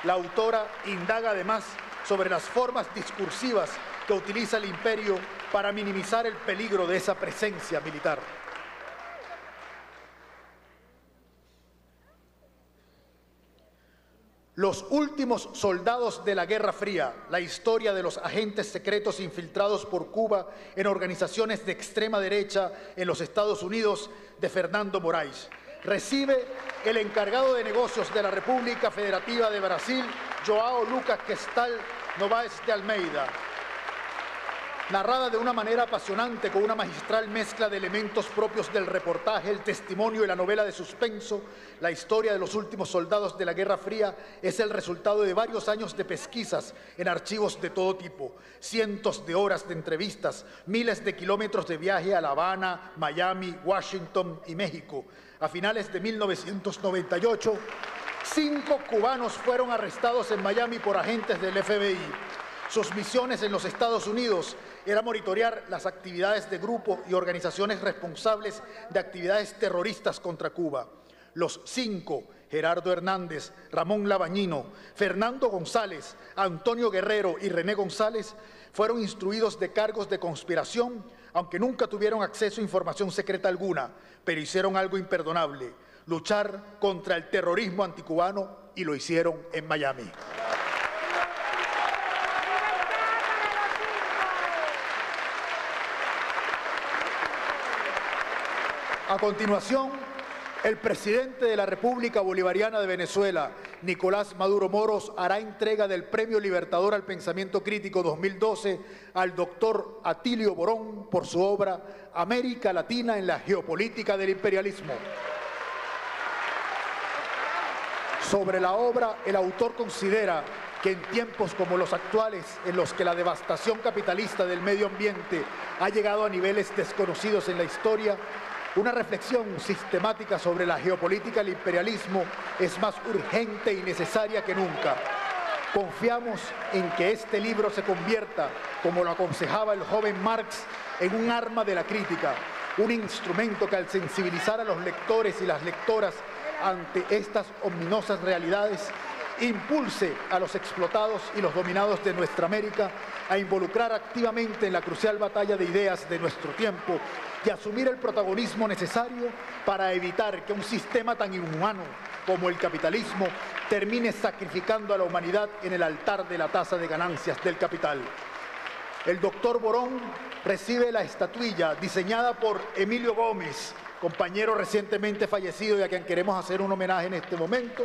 La autora indaga además sobre las formas discursivas que utiliza el imperio para minimizar el peligro de esa presencia militar. Los últimos soldados de la Guerra Fría, la historia de los agentes secretos infiltrados por Cuba en organizaciones de extrema derecha en los Estados Unidos, de Fernando Moraes. Recibe el encargado de negocios de la República Federativa de Brasil, João Lucas Questal Novaes de Almeida. Narrada de una manera apasionante, con una magistral mezcla de elementos propios del reportaje, el testimonio y la novela de suspenso, la historia de los últimos soldados de la Guerra Fría es el resultado de varios años de pesquisas en archivos de todo tipo, cientos de horas de entrevistas, miles de kilómetros de viaje a La Habana, Miami, Washington y México. A finales de 1998, 5 cubanos fueron arrestados en Miami por agentes del FBI. Sus misiones en los Estados Unidos era monitorear las actividades de grupos y organizaciones responsables de actividades terroristas contra Cuba. Los 5, Gerardo Hernández, Ramón Labañino, Fernando González, Antonio Guerrero y René González, fueron instruidos de cargos de conspiración, aunque nunca tuvieron acceso a información secreta alguna, pero hicieron algo imperdonable: luchar contra el terrorismo anticubano, y lo hicieron en Miami. A continuación, el presidente de la República Bolivariana de Venezuela, Nicolás Maduro Moros, hará entrega del Premio Libertador al Pensamiento Crítico 2012 al doctor Atilio Borón por su obra América Latina en la geopolítica del imperialismo. Sobre la obra, el autor considera que en tiempos como los actuales, en los que la devastación capitalista del medio ambiente ha llegado a niveles desconocidos en la historia, una reflexión sistemática sobre la geopolítica del imperialismo es más urgente y necesaria que nunca. Confiamos en que este libro se convierta, como lo aconsejaba el joven Marx, en un arma de la crítica, un instrumento que, al sensibilizar a los lectores y las lectoras ante estas ominosas realidades, impulse a los explotados y los dominados de nuestra América a involucrar activamente en la crucial batalla de ideas de nuestro tiempo y asumir el protagonismo necesario para evitar que un sistema tan inhumano como el capitalismo termine sacrificando a la humanidad en el altar de la tasa de ganancias del capital. El doctor Borón recibe la estatuilla diseñada por Emilio Gómez, compañero recientemente fallecido y a quien queremos hacer un homenaje en este momento,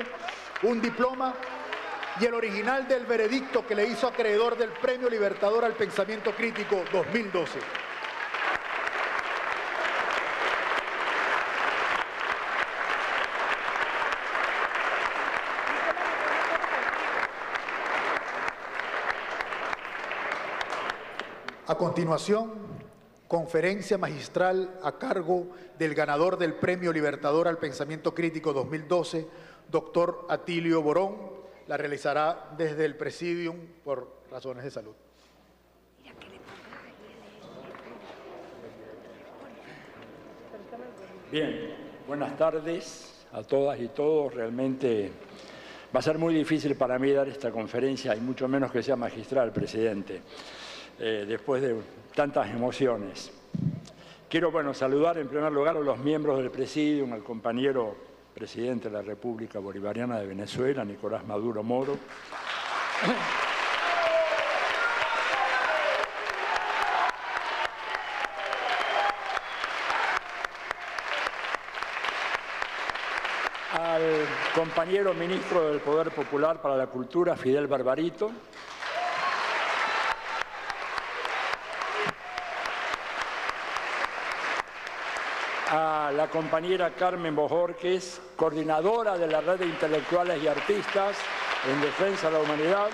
un diploma y el original del veredicto que le hizo acreedor del Premio Libertador al Pensamiento Crítico 2012. A continuación, conferencia magistral a cargo del ganador del Premio Libertador al Pensamiento Crítico 2012, doctor Atilio Borón. La realizará desde el Presidium por razones de salud. Bien, buenas tardes a todas y todos. Realmente va a ser muy difícil para mí dar esta conferencia, y mucho menos que sea magistral, presidente, después de tantas emociones. Quiero, saludar en primer lugar a los miembros del Presidium, al compañero presidente de la República Bolivariana de Venezuela, Nicolás Maduro Moro. Al compañero ministro del Poder Popular para la Cultura, Fidel Barbarito. A la compañera Carmen Bojorquez, coordinadora de la Red de Intelectuales y Artistas en Defensa de la Humanidad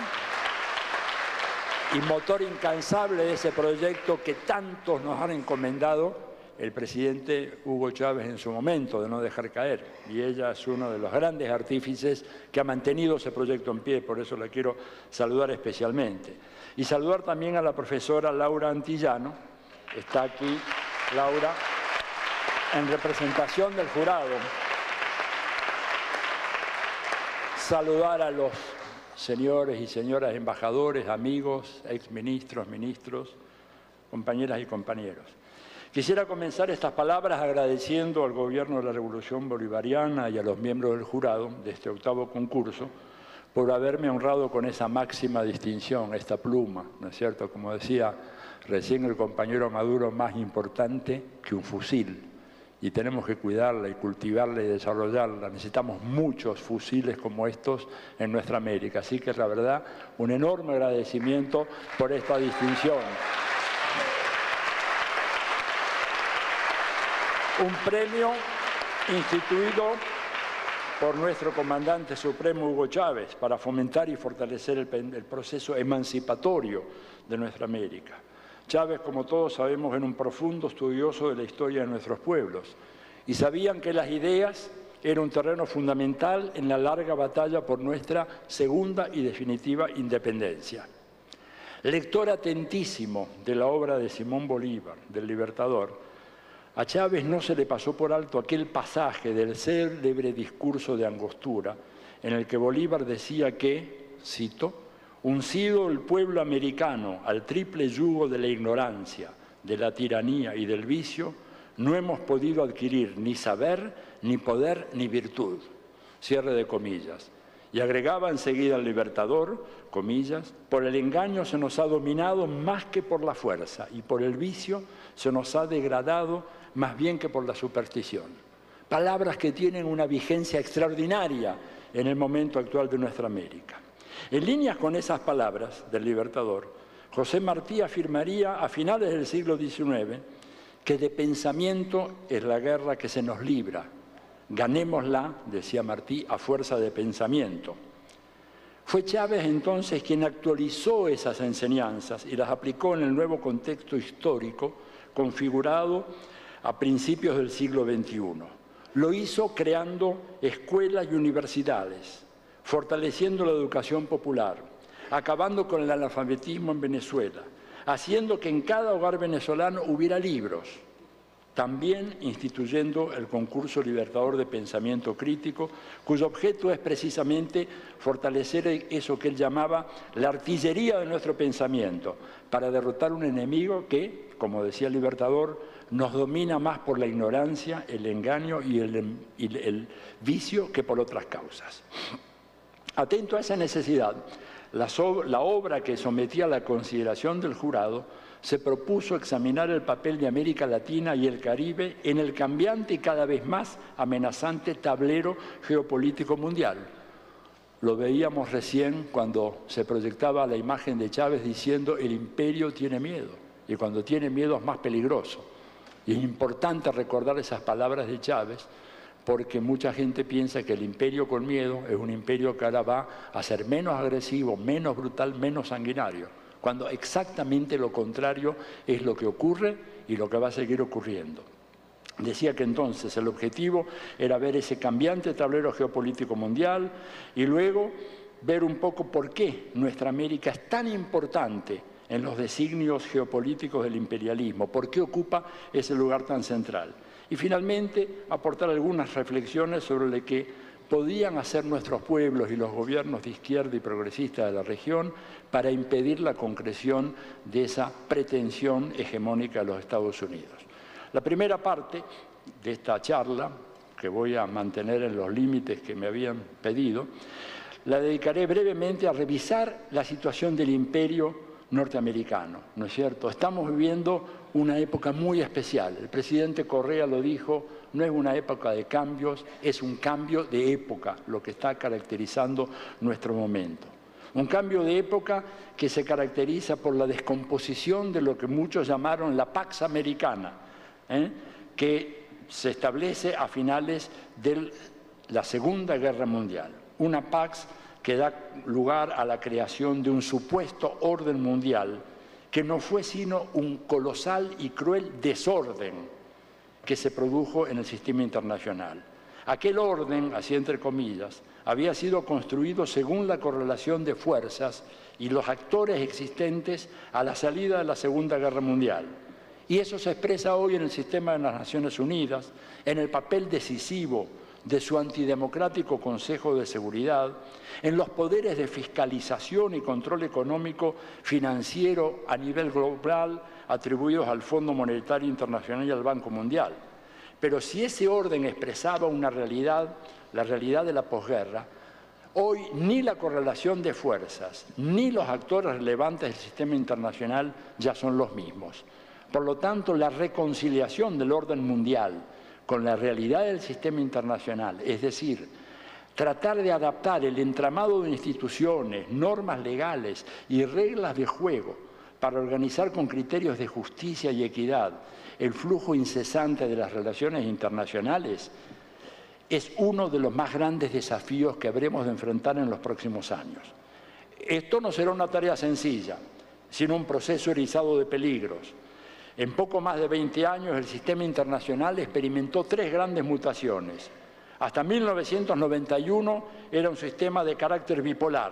y motor incansable de ese proyecto que tantos nos han encomendado el presidente Hugo Chávez en su momento de no dejar caer. Y ella es uno de los grandes artífices que ha mantenido ese proyecto en pie, por eso la quiero saludar especialmente. Y saludar también a la profesora Laura Antillano, está aquí Laura, en representación del jurado. Saludar a los señores y señoras embajadores, amigos, exministros, ministros, compañeras y compañeros. Quisiera comenzar estas palabras agradeciendo al Gobierno de la Revolución Bolivariana y a los miembros del jurado de este octavo concurso por haberme honrado con esa máxima distinción, esta pluma, ¿no es cierto? Como decía recién el compañero Maduro, más importante que un fusil. Y tenemos que cuidarla y cultivarla y desarrollarla. Necesitamos muchos fusiles como estos en nuestra América. Así que, la verdad, un enorme agradecimiento por esta distinción. Un premio instituido por nuestro comandante supremo Hugo Chávez para fomentar y fortalecer el proceso emancipatorio de nuestra América. Chávez, como todos sabemos, era un profundo estudioso de la historia de nuestros pueblos y sabían que las ideas eran un terreno fundamental en la larga batalla por nuestra segunda y definitiva independencia. Lector atentísimo de la obra de Simón Bolívar, del Libertador, a Chávez no se le pasó por alto aquel pasaje del célebre discurso de Angostura en el que Bolívar decía que, cito, uncido el pueblo americano al triple yugo de la ignorancia, de la tiranía y del vicio, no hemos podido adquirir ni saber, ni poder, ni virtud. Cierre de comillas. Y agregaba enseguida el Libertador, comillas, por el engaño se nos ha dominado más que por la fuerza y por el vicio se nos ha degradado más bien que por la superstición. Palabras que tienen una vigencia extraordinaria en el momento actual de nuestra América. En líneas con esas palabras del Libertador, José Martí afirmaría a finales del siglo XIX que de pensamiento es la guerra que se nos libra. Ganémosla, decía Martí, a fuerza de pensamiento. Fue Chávez entonces quien actualizó esas enseñanzas y las aplicó en el nuevo contexto histórico configurado a principios del siglo XXI. Lo hizo creando escuelas y universidades, fortaleciendo la educación popular, acabando con el analfabetismo en Venezuela, haciendo que en cada hogar venezolano hubiera libros, también instituyendo el concurso Libertador de Pensamiento Crítico, cuyo objeto es precisamente fortalecer eso que él llamaba la artillería de nuestro pensamiento, para derrotar un enemigo que, como decía el Libertador, nos domina más por la ignorancia, el engaño y el vicio que por otras causas. Atento a esa necesidad, la obra que sometía a la consideración del jurado se propuso examinar el papel de América Latina y el Caribe en el cambiante y cada vez más amenazante tablero geopolítico mundial. Lo veíamos recién cuando se proyectaba la imagen de Chávez diciendo el imperio tiene miedo y cuando tiene miedo es más peligroso. Y es importante recordar esas palabras de Chávez porque mucha gente piensa que el imperio con miedo es un imperio que ahora va a ser menos agresivo, menos brutal, menos sanguinario, cuando exactamente lo contrario es lo que ocurre y lo que va a seguir ocurriendo. Decía que entonces el objetivo era ver ese cambiante tablero geopolítico mundial y luego ver un poco por qué nuestra América es tan importante en los designios geopolíticos del imperialismo, por qué ocupa ese lugar tan central. Y finalmente, aportar algunas reflexiones sobre lo que podían hacer nuestros pueblos y los gobiernos de izquierda y progresista de la región para impedir la concreción de esa pretensión hegemónica de los Estados Unidos. La primera parte de esta charla, que voy a mantener en los límites que me habían pedido, la dedicaré brevemente a revisar la situación del imperio norteamericano, ¿no es cierto? Estamos viviendo una época muy especial. El presidente Correa lo dijo, no es una época de cambios, es un cambio de época lo que está caracterizando nuestro momento. Un cambio de época que se caracteriza por la descomposición de lo que muchos llamaron la Pax Americana, que se establece a finales de la Segunda Guerra Mundial. Una Pax que da lugar a la creación de un supuesto orden mundial que no fue sino un colosal y cruel desorden que se produjo en el sistema internacional. Aquel orden, así entre comillas, había sido construido según la correlación de fuerzas y los actores existentes a la salida de la Segunda Guerra Mundial. Y eso se expresa hoy en el sistema de las Naciones Unidas, en el papel decisivo de su antidemocrático Consejo de Seguridad, en los poderes de fiscalización y control económico financiero a nivel global atribuidos al Fondo Monetario Internacional y al Banco Mundial. Pero si ese orden expresaba una realidad, la realidad de la posguerra, hoy ni la correlación de fuerzas ni los actores relevantes del sistema internacional ya son los mismos. Por lo tanto, la reconciliación del orden mundial con la realidad del sistema internacional, es decir, tratar de adaptar el entramado de instituciones, normas legales y reglas de juego para organizar con criterios de justicia y equidad el flujo incesante de las relaciones internacionales, es uno de los más grandes desafíos que habremos de enfrentar en los próximos años. Esto no será una tarea sencilla, sino un proceso erizado de peligros. En poco más de 20 años, el sistema internacional experimentó 3 grandes mutaciones. Hasta 1991 era un sistema de carácter bipolar,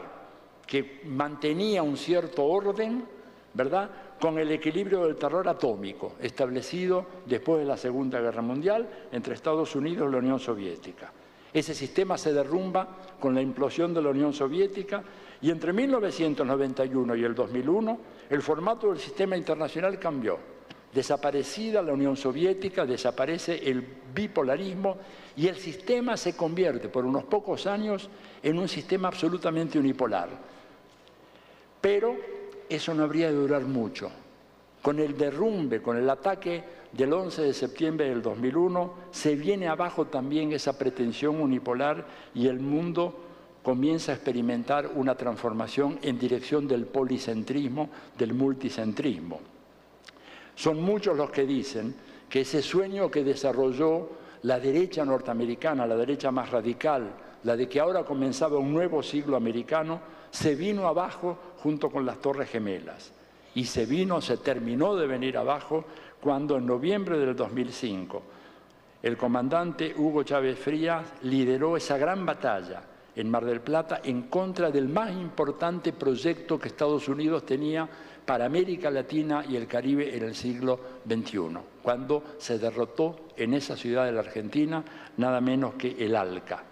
que mantenía un cierto orden, ¿verdad?, con el equilibrio del terror atómico, establecido después de la Segunda Guerra Mundial entre Estados Unidos y la Unión Soviética. Ese sistema se derrumba con la implosión de la Unión Soviética y entre 1991 y el 2001 el formato del sistema internacional cambió. Desaparecida la Unión Soviética, desaparece el bipolarismo y el sistema se convierte por unos pocos años en un sistema absolutamente unipolar. Pero eso no habría de durar mucho. Con el derrumbe, con el ataque del 11 de septiembre del 2001, se viene abajo también esa pretensión unipolar y el mundo comienza a experimentar una transformación en dirección del policentrismo, del multicentrismo. Son muchos los que dicen que ese sueño que desarrolló la derecha norteamericana, la derecha más radical, la de que ahora comenzaba un nuevo siglo americano, se vino abajo junto con las Torres Gemelas. Y se terminó de venir abajo cuando en noviembre del 2005 el comandante Hugo Chávez Frías lideró esa gran batalla en Mar del Plata en contra del más importante proyecto que Estados Unidos tenía para América Latina y el Caribe en el siglo XXI, cuando se derrotó en esa ciudad de la Argentina nada menos que el ALCA.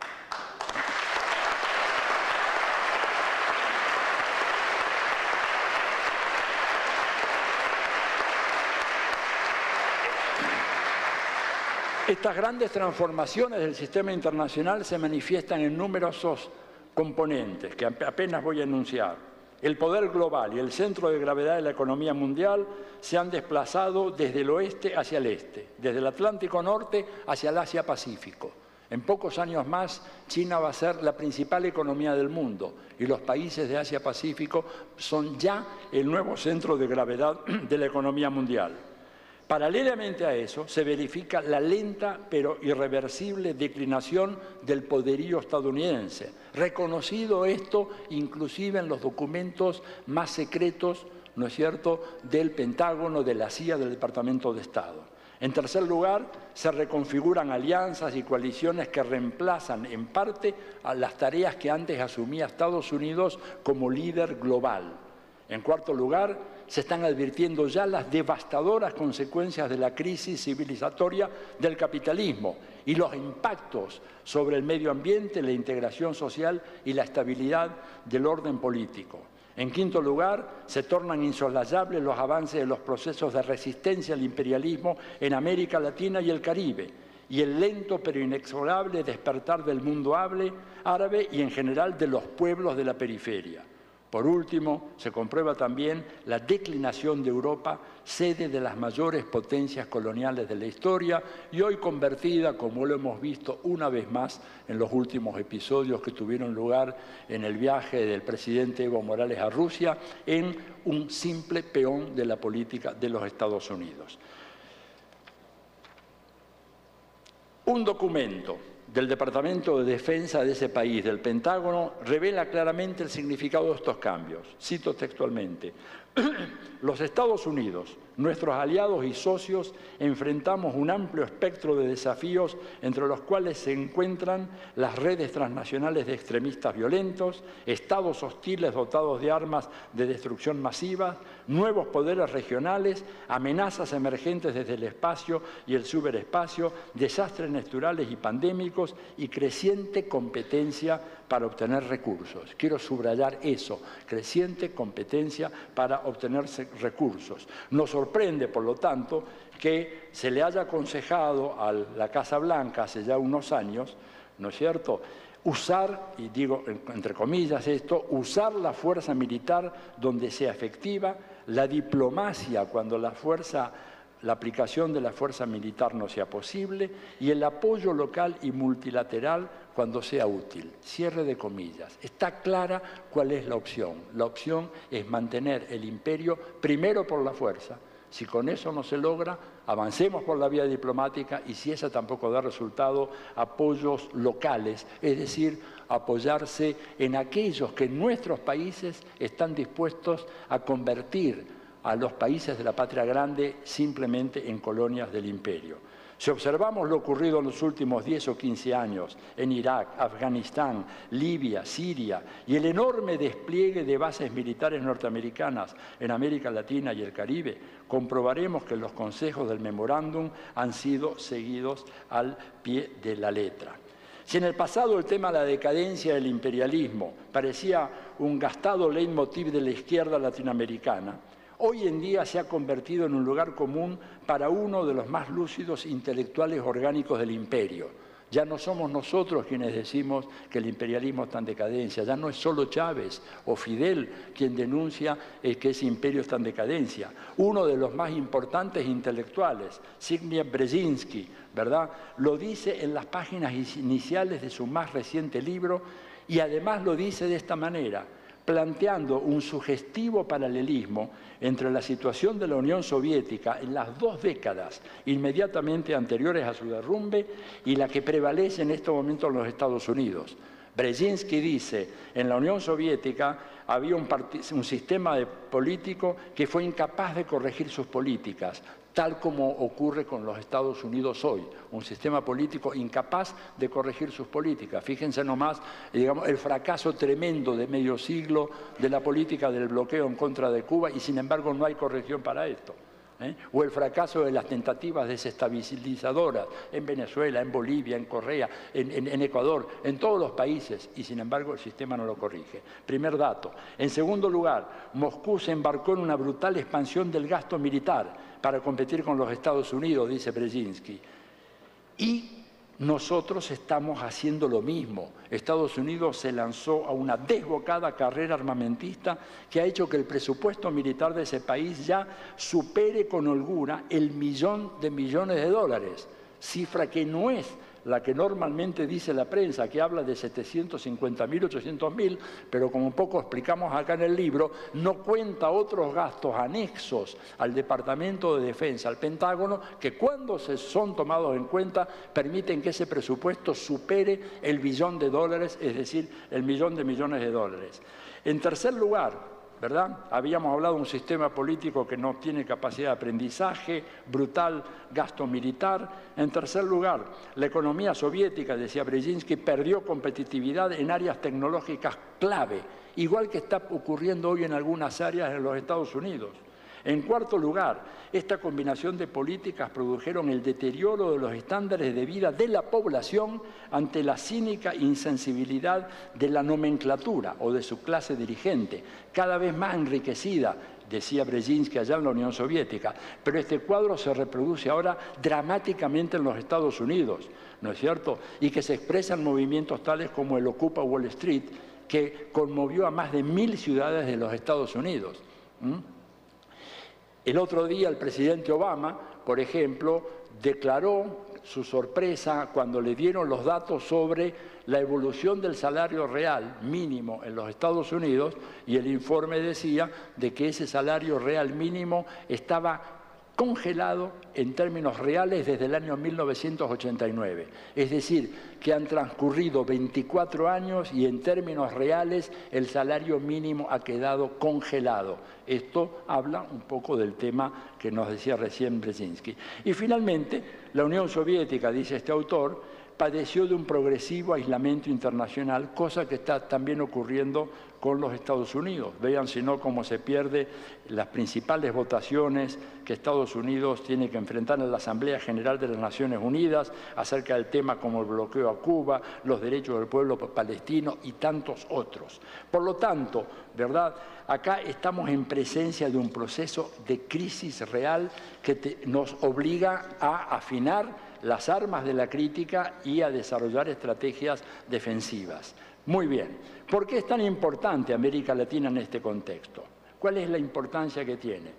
Estas grandes transformaciones del sistema internacional se manifiestan en numerosos componentes que apenas voy a enunciar. El poder global y el centro de gravedad de la economía mundial se han desplazado desde el oeste hacia el este, desde el Atlántico Norte hacia el Asia-Pacífico. En pocos años más, China va a ser la principal economía del mundo y los países de Asia-Pacífico son ya el nuevo centro de gravedad de la economía mundial. Paralelamente a eso, se verifica la lenta pero irreversible declinación del poderío estadounidense, reconocido esto inclusive en los documentos más secretos, ¿no es cierto?, del Pentágono, de la CIA, del Departamento de Estado. En tercer lugar, se reconfiguran alianzas y coaliciones que reemplazan en parte a las tareas que antes asumía Estados Unidos como líder global. En cuarto lugar, se están advirtiendo ya las devastadoras consecuencias de la crisis civilizatoria del capitalismo y los impactos sobre el medio ambiente, la integración social y la estabilidad del orden político. En quinto lugar, se tornan insoslayables los avances de los procesos de resistencia al imperialismo en América Latina y el Caribe, y el lento pero inexorable despertar del mundo árabe y en general de los pueblos de la periferia. Por último, se comprueba también la declinación de Europa, sede de las mayores potencias coloniales de la historia y hoy convertida, como lo hemos visto una vez más en los últimos episodios que tuvieron lugar en el viaje del presidente Evo Morales a Rusia, en un simple peón de la política de los Estados Unidos. Un documento del Departamento de Defensa de ese país, del Pentágono, revela claramente el significado de estos cambios. Cito textualmente: los Estados Unidos, nuestros aliados y socios, enfrentamos un amplio espectro de desafíos entre los cuales se encuentran las redes transnacionales de extremistas violentos, estados hostiles dotados de armas de destrucción masiva, nuevos poderes regionales, amenazas emergentes desde el espacio y el ciberespacio, desastres naturales y pandémicos y creciente competencia para obtener recursos. Quiero subrayar eso, creciente competencia para obtener recursos. Nos sorprende, por lo tanto, que se le haya aconsejado a la Casa Blanca hace ya unos años, ¿no es cierto?, usar, y digo entre comillas esto, usar la fuerza militar donde sea efectiva, la diplomacia cuando la aplicación de la fuerza militar no sea posible y el apoyo local y multilateral cuando sea útil. Cierre de comillas. Está clara cuál es la opción. La opción es mantener el imperio primero por la fuerza. Si con eso no se logra, avancemos por la vía diplomática y si esa tampoco da resultado, apoyos locales, es decir, apoyarse en aquellos que en nuestros países están dispuestos a convertir a los países de la patria grande simplemente en colonias del imperio. Si observamos lo ocurrido en los últimos 10 o 15 años en Irak, Afganistán, Libia, Siria y el enorme despliegue de bases militares norteamericanas en América Latina y el Caribe, comprobaremos que los consejos del memorándum han sido seguidos al pie de la letra. Si en el pasado el tema de la decadencia del imperialismo parecía un gastado leitmotiv de la izquierda latinoamericana, hoy en día se ha convertido en un lugar común para uno de los más lúcidos intelectuales orgánicos del imperio. Ya no somos nosotros quienes decimos que el imperialismo está en decadencia, ya no es solo Chávez o Fidel quien denuncia que ese imperio está en decadencia. Uno de los más importantes intelectuales, Zbigniew Brzezinski, ¿verdad?, lo dice en las páginas iniciales de su más reciente libro y además lo dice de esta manera, planteando un sugestivo paralelismo entre la situación de la Unión Soviética en las 2 décadas inmediatamente anteriores a su derrumbe y la que prevalece en este momento en los Estados Unidos. Brzezinski dice, en la Unión Soviética había un sistema político que fue incapaz de corregir sus políticas, tal como ocurre con los Estados Unidos hoy, un sistema político incapaz de corregir sus políticas. Fíjense nomás, digamos, el fracaso tremendo de medio siglo de la política del bloqueo en contra de Cuba y sin embargo no hay corrección para esto. O el fracaso de las tentativas desestabilizadoras en Venezuela, en Bolivia, en Corea, en Ecuador, en todos los países, y sin embargo el sistema no lo corrige. Primer dato. En segundo lugar, Moscú se embarcó en una brutal expansión del gasto militar para competir con los Estados Unidos, dice Brzezinski. Y nosotros estamos haciendo lo mismo. Estados Unidos se lanzó a una desbocada carrera armamentista que ha hecho que el presupuesto militar de ese país ya supere con holgura el $1.000.000 de millones, cifra que no es la que normalmente dice la prensa, que habla de 750.000, 800.000, pero como un poco explicamos acá en el libro, no cuenta otros gastos anexos al Departamento de Defensa, al Pentágono, que cuando son tomados en cuenta permiten que ese presupuesto supere el $1.000.000.000, es decir, el $1.000.000 de millones. En tercer lugar, ¿verdad? Habíamos hablado de un sistema político que no tiene capacidad de aprendizaje, brutal gasto militar. En tercer lugar, la economía soviética, decía Brzezinski, perdió competitividad en áreas tecnológicas clave, igual que está ocurriendo hoy en algunas áreas en los Estados Unidos. En cuarto lugar, esta combinación de políticas produjeron el deterioro de los estándares de vida de la población ante la cínica insensibilidad de la nomenclatura o de su clase dirigente, cada vez más enriquecida, decía Brzezinski allá en la Unión Soviética. Pero este cuadro se reproduce ahora dramáticamente en los Estados Unidos, ¿no es cierto? Y que se expresa en movimientos tales como el Ocupa Wall Street, que conmovió a más de 1000 ciudades de los Estados Unidos. El otro día el presidente Obama, por ejemplo, declaró su sorpresa cuando le dieron los datos sobre la evolución del salario real mínimo en los Estados Unidos, y el informe decía de que ese salario real mínimo estaba congelado en términos reales desde el año 1989. Es decir, que han transcurrido 24 años y en términos reales el salario mínimo ha quedado congelado. Esto habla un poco del tema que nos decía recién Brzezinski. Y finalmente, la Unión Soviética, dice este autor, padeció de un progresivo aislamiento internacional, cosa que está también ocurriendo con los Estados Unidos. Vean si no cómo se pierde las principales votaciones que Estados Unidos tiene que enfrentar en la Asamblea General de las Naciones Unidas acerca del tema como el bloqueo a Cuba, los derechos del pueblo palestino y tantos otros. Por lo tanto, ¿verdad? Acá estamos en presencia de un proceso de crisis real que nos obliga a afinar las armas de la crítica y a desarrollar estrategias defensivas. Muy bien. ¿Por qué es tan importante América Latina en este contexto? ¿Cuál es la importancia que tiene?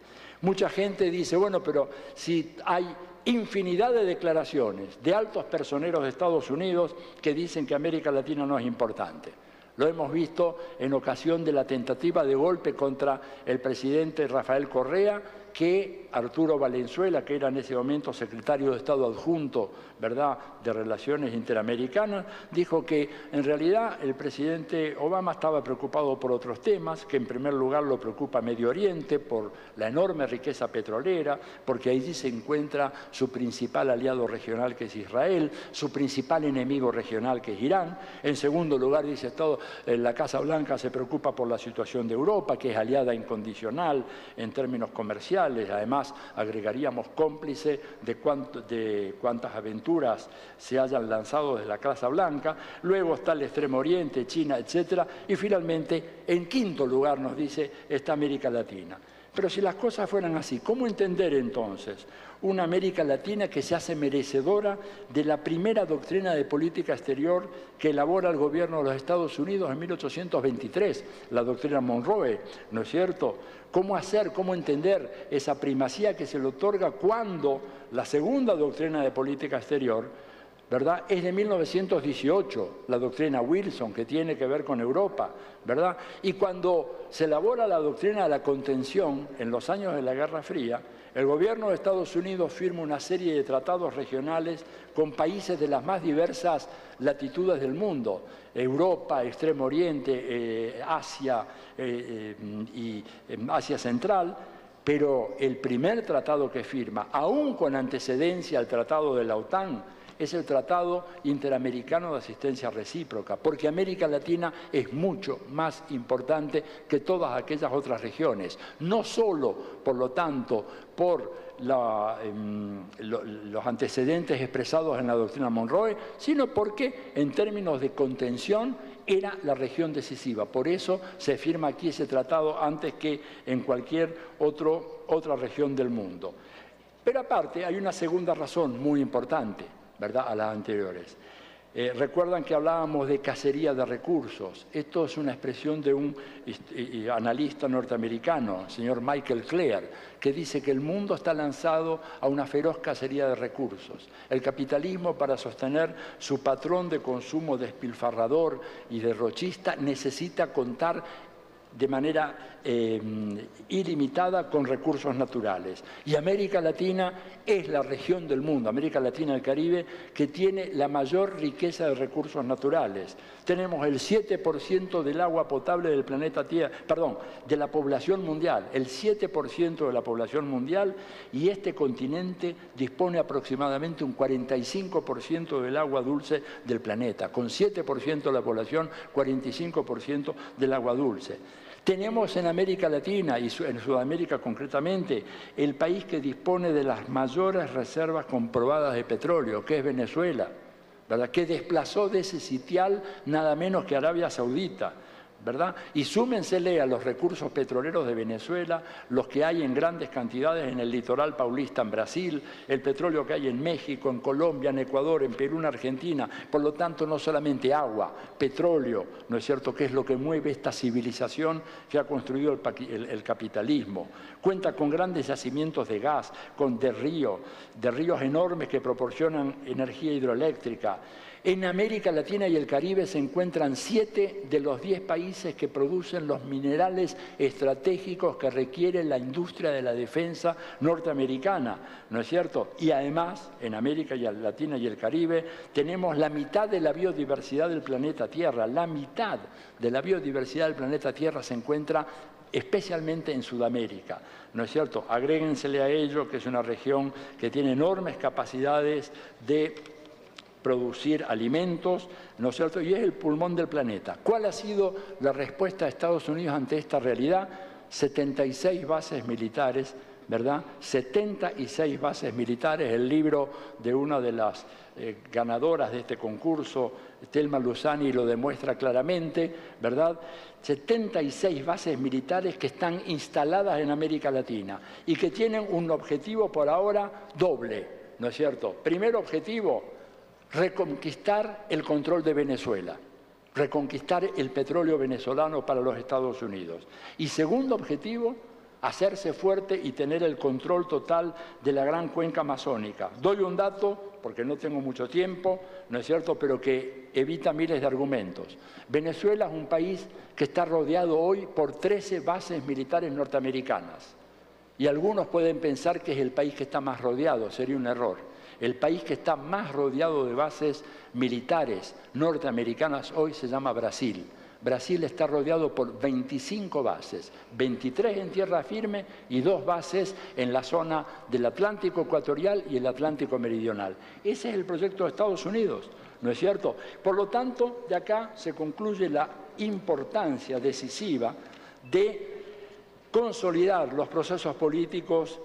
Mucha gente dice, bueno, pero si hay infinidad de declaraciones de altos personeros de Estados Unidos que dicen que América Latina no es importante. Lo hemos visto en ocasión de la tentativa de golpe contra el presidente Rafael Correa, que Arturo Valenzuela, que era en ese momento secretario de Estado adjunto, ¿verdad?, de Relaciones Interamericanas, dijo que en realidad el presidente Obama estaba preocupado por otros temas, que en primer lugar lo preocupa Medio Oriente por la enorme riqueza petrolera, porque allí se encuentra su principal aliado regional, que es Israel, su principal enemigo regional, que es Irán. En segundo lugar, dice todo, la Casa Blanca se preocupa por la situación de Europa, que es aliada incondicional en términos comerciales. Además, agregaríamos cómplice de cuántas aventuras se hayan lanzado desde la Casa Blanca. Luego está el Extremo Oriente, China, etcétera. Y finalmente, en quinto lugar, nos dice, está América Latina. Pero si las cosas fueran así, ¿cómo entender entonces una América Latina que se hace merecedora de la primera doctrina de política exterior que elabora el gobierno de los Estados Unidos en 1823, la doctrina Monroe, ¿no es cierto? ¿Cómo hacer, cómo entender esa primacía que se le otorga cuando la segunda doctrina de política exterior, ¿verdad?, es de 1918, la doctrina Wilson, que tiene que ver con Europa, ¿verdad? Y cuando se elabora la doctrina de la contención en los años de la Guerra Fría, el gobierno de Estados Unidos firma una serie de tratados regionales con países de las más diversas latitudes del mundo, Europa, Extremo Oriente, Asia y Asia Central. Pero el primer tratado que firma, aún con antecedencia al tratado de la OTAN, es el Tratado Interamericano de Asistencia Recíproca, porque América Latina es mucho más importante que todas aquellas otras regiones, no solo, por lo tanto, por los antecedentes expresados en la doctrina Monroe, sino porque, en términos de contención, era la región decisiva. Por eso se firma aquí ese tratado antes que en cualquier otra región del mundo. Pero aparte hay una segunda razón muy importante, ¿verdad?, a las anteriores. Recuerdan que hablábamos de cacería de recursos. Esto es una expresión de un analista norteamericano, el señor Michael Clear, que dice que el mundo está lanzado a una feroz cacería de recursos. El capitalismo, para sostener su patrón de consumo despilfarrador y derrochista, necesita contar de manera ilimitada con recursos naturales. Y América Latina es la región del mundo, América Latina y el Caribe, que tiene la mayor riqueza de recursos naturales. Tenemos el 7% del agua potable del planeta Tierra, perdón, de la población mundial, el 7% de la población mundial, y este continente dispone aproximadamente un 45% del agua dulce del planeta, con 7% de la población, 45% del agua dulce. Tenemos en América Latina y en Sudamérica concretamente el país que dispone de las mayores reservas comprobadas de petróleo, que es Venezuela, ¿verdad?, que desplazó de ese sitial nada menos que Arabia Saudita, ¿verdad? Y súmensele a los recursos petroleros de Venezuela, los que hay en grandes cantidades en el litoral paulista en Brasil, el petróleo que hay en México, en Colombia, en Ecuador, en Perú, en Argentina. Por lo tanto, no solamente agua, petróleo, ¿no es cierto?, que es lo que mueve esta civilización que ha construido el capitalismo. Cuenta con grandes yacimientos de gas, de ríos enormes que proporcionan energía hidroeléctrica. En América Latina y el Caribe se encuentran 7 de los 10 países que producen los minerales estratégicos que requiere la industria de la defensa norteamericana, ¿no es cierto? Y además, en América Latina y el Caribe, tenemos la mitad de la biodiversidad del planeta Tierra. La mitad de la biodiversidad del planeta Tierra se encuentra especialmente en Sudamérica, ¿no es cierto? Agréguensele a ello que es una región que tiene enormes capacidades de producir alimentos, ¿no es cierto?, y es el pulmón del planeta. ¿Cuál ha sido la respuesta de Estados Unidos ante esta realidad? 76 bases militares, ¿verdad? 76 bases militares. El libro de una de las ganadoras de este concurso, Thelma Luzani, lo demuestra claramente, ¿verdad? 76 bases militares que están instaladas en América Latina y que tienen un objetivo por ahora doble, ¿no es cierto? Primer objetivo, reconquistar el control de Venezuela, reconquistar el petróleo venezolano para los Estados Unidos. Y segundo objetivo, hacerse fuerte y tener el control total de la gran cuenca amazónica. Doy un dato, porque no tengo mucho tiempo, ¿no es cierto?, pero que evita miles de argumentos. Venezuela es un país que está rodeado hoy por 13 bases militares norteamericanas. Y algunos pueden pensar que es el país que está más rodeado, sería un error. El país que está más rodeado de bases militares norteamericanas hoy se llama Brasil. Brasil está rodeado por 25 bases, 23 en tierra firme y 2 bases en la zona del Atlántico ecuatorial y el Atlántico meridional. Ese es el proyecto de Estados Unidos, ¿no es cierto? Por lo tanto, de acá se concluye la importancia decisiva de consolidar los procesos políticos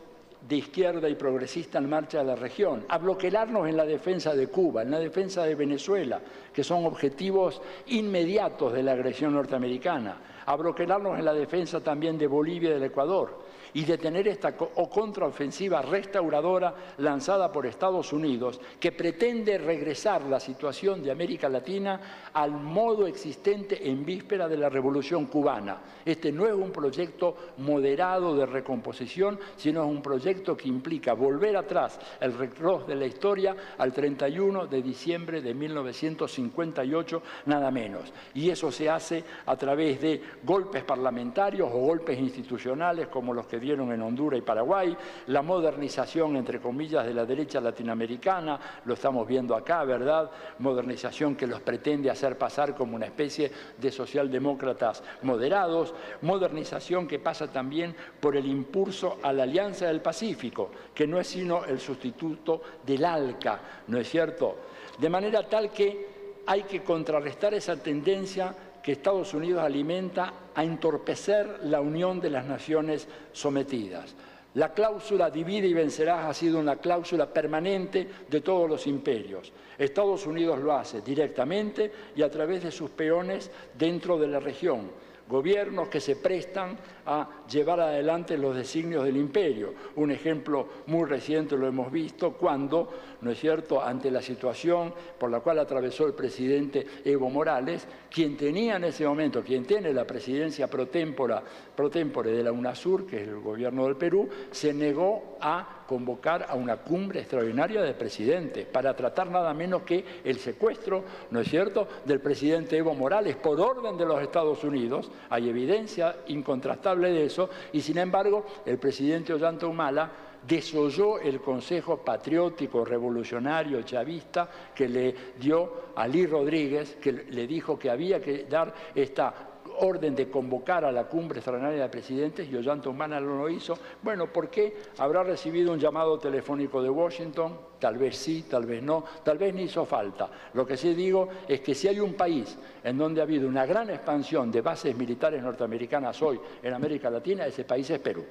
de izquierda y progresista en marcha de la región, a bloquearnos en la defensa de Cuba, en la defensa de Venezuela, que son objetivos inmediatos de la agresión norteamericana, a bloquearnos en la defensa también de Bolivia y del Ecuador, y detener esta contraofensiva restauradora lanzada por Estados Unidos, que pretende regresar la situación de América Latina al modo existente en víspera de la Revolución Cubana. Este no es un proyecto moderado de recomposición, sino es un proyecto que implica volver atrás el reloj de la historia al 31 de diciembre de 1958, nada menos. Y eso se hace a través de golpes parlamentarios o golpes institucionales como los que dieron en Honduras y Paraguay, la modernización, entre comillas, de la derecha latinoamericana, lo estamos viendo acá, ¿verdad? Modernización que los pretende hacer pasar como una especie de socialdemócratas moderados, modernización que pasa también por el impulso a la Alianza del Pacífico, que no es sino el sustituto del ALCA, ¿no es cierto? De manera tal que hay que contrarrestar esa tendencia que Estados Unidos alimenta a entorpecer la unión de las naciones sometidas. La cláusula divide y vencerás ha sido una cláusula permanente de todos los imperios. Estados Unidos lo hace directamente y a través de sus peones dentro de la región. Gobiernos que se prestan a llevar adelante los designios del imperio. Un ejemplo muy reciente lo hemos visto cuando, ¿no es cierto?, ante la situación por la cual atravesó el presidente Evo Morales, quien tenía en ese momento, quien tiene la presidencia pro tempore de la UNASUR, que es el gobierno del Perú, se negó a convocar a una cumbre extraordinaria de presidentes para tratar nada menos que el secuestro, ¿no es cierto?, del presidente Evo Morales por orden de los Estados Unidos. Hay evidencia incontrastable de eso y, sin embargo, el presidente Ollanta Humala desoyó el consejo patriótico, revolucionario, chavista que le dio a Lee Rodríguez, que le dijo que había que dar esta orden de convocar a la cumbre extraordinaria de presidentes, y Ollanta Humala no lo hizo. Bueno, ¿por qué? ¿Habrá recibido un llamado telefónico de Washington? Tal vez sí, tal vez no, tal vez ni hizo falta. Lo que sí digo es que si hay un país en donde ha habido una gran expansión de bases militares norteamericanas hoy en América Latina, ese país es Perú.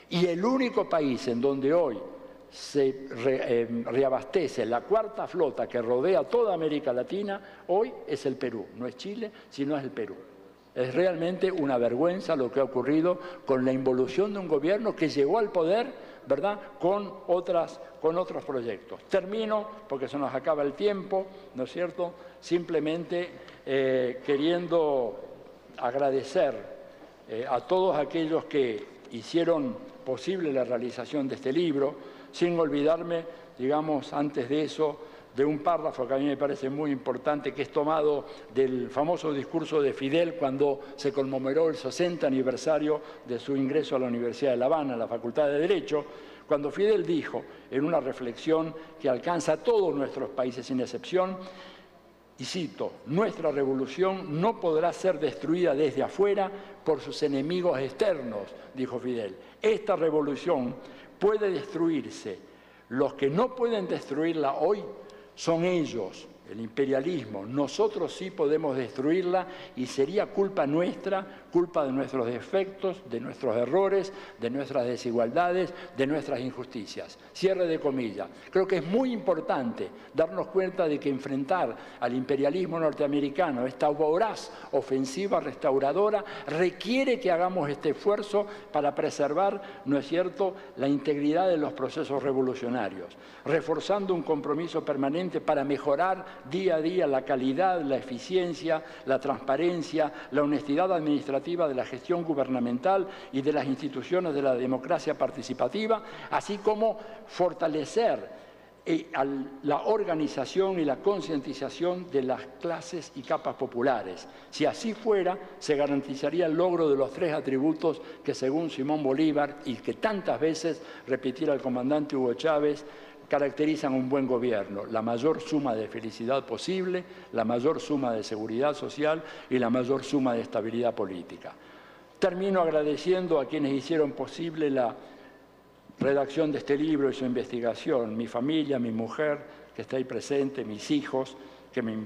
Y el único país en donde hoy se reabastece la cuarta flota que rodea toda América Latina, hoy es el Perú. No es Chile, sino es el Perú. Es realmente una vergüenza lo que ha ocurrido con la involución de un gobierno que llegó al poder, ¿verdad?, con otros proyectos. Termino, porque se nos acaba el tiempo, ¿no es cierto?, simplemente queriendo agradecer a todos aquellos que hicieron posible la realización de este libro, sin olvidarme, digamos, antes de eso, de un párrafo que a mí me parece muy importante, que es tomado del famoso discurso de Fidel cuando se conmemoró el 60 aniversario de su ingreso a la Universidad de La Habana, a la Facultad de Derecho, cuando Fidel dijo, en una reflexión que alcanza a todos nuestros países sin excepción, y cito, nuestra revolución no podrá ser destruida desde afuera por sus enemigos externos, dijo Fidel. Esta revolución puede destruirse. Los que no pueden destruirla hoy son ellos, el imperialismo. Nosotros sí podemos destruirla y sería culpa nuestra, culpa de nuestros defectos, de nuestros errores, de nuestras desigualdades, de nuestras injusticias. Cierre de comillas. Creo que es muy importante darnos cuenta de que enfrentar al imperialismo norteamericano, esta voraz ofensiva restauradora, requiere que hagamos este esfuerzo para preservar, ¿no es cierto?, la integridad de los procesos revolucionarios, reforzando un compromiso permanente para mejorar día a día la calidad, la eficiencia, la transparencia, la honestidad administrativa de la gestión gubernamental y de las instituciones de la democracia participativa, así como fortalecer la organización y la concientización de las clases y capas populares. Si así fuera, se garantizaría el logro de los tres atributos que, según Simón Bolívar, y que tantas veces repitiera el comandante Hugo Chávez, caracterizan un buen gobierno: la mayor suma de felicidad posible, la mayor suma de seguridad social y la mayor suma de estabilidad política. Termino agradeciendo a quienes hicieron posible la redacción de este libro y su investigación: mi familia, mi mujer, que está ahí presente, mis hijos, que me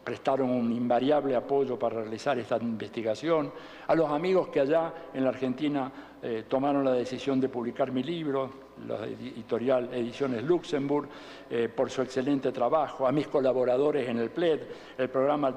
prestaron un invariable apoyo para realizar esta investigación, a los amigos que allá en la Argentina tomaron la decisión de publicar mi libro, la editorial Ediciones Luxemburg, por su excelente trabajo, a mis colaboradores en el PLED, el programa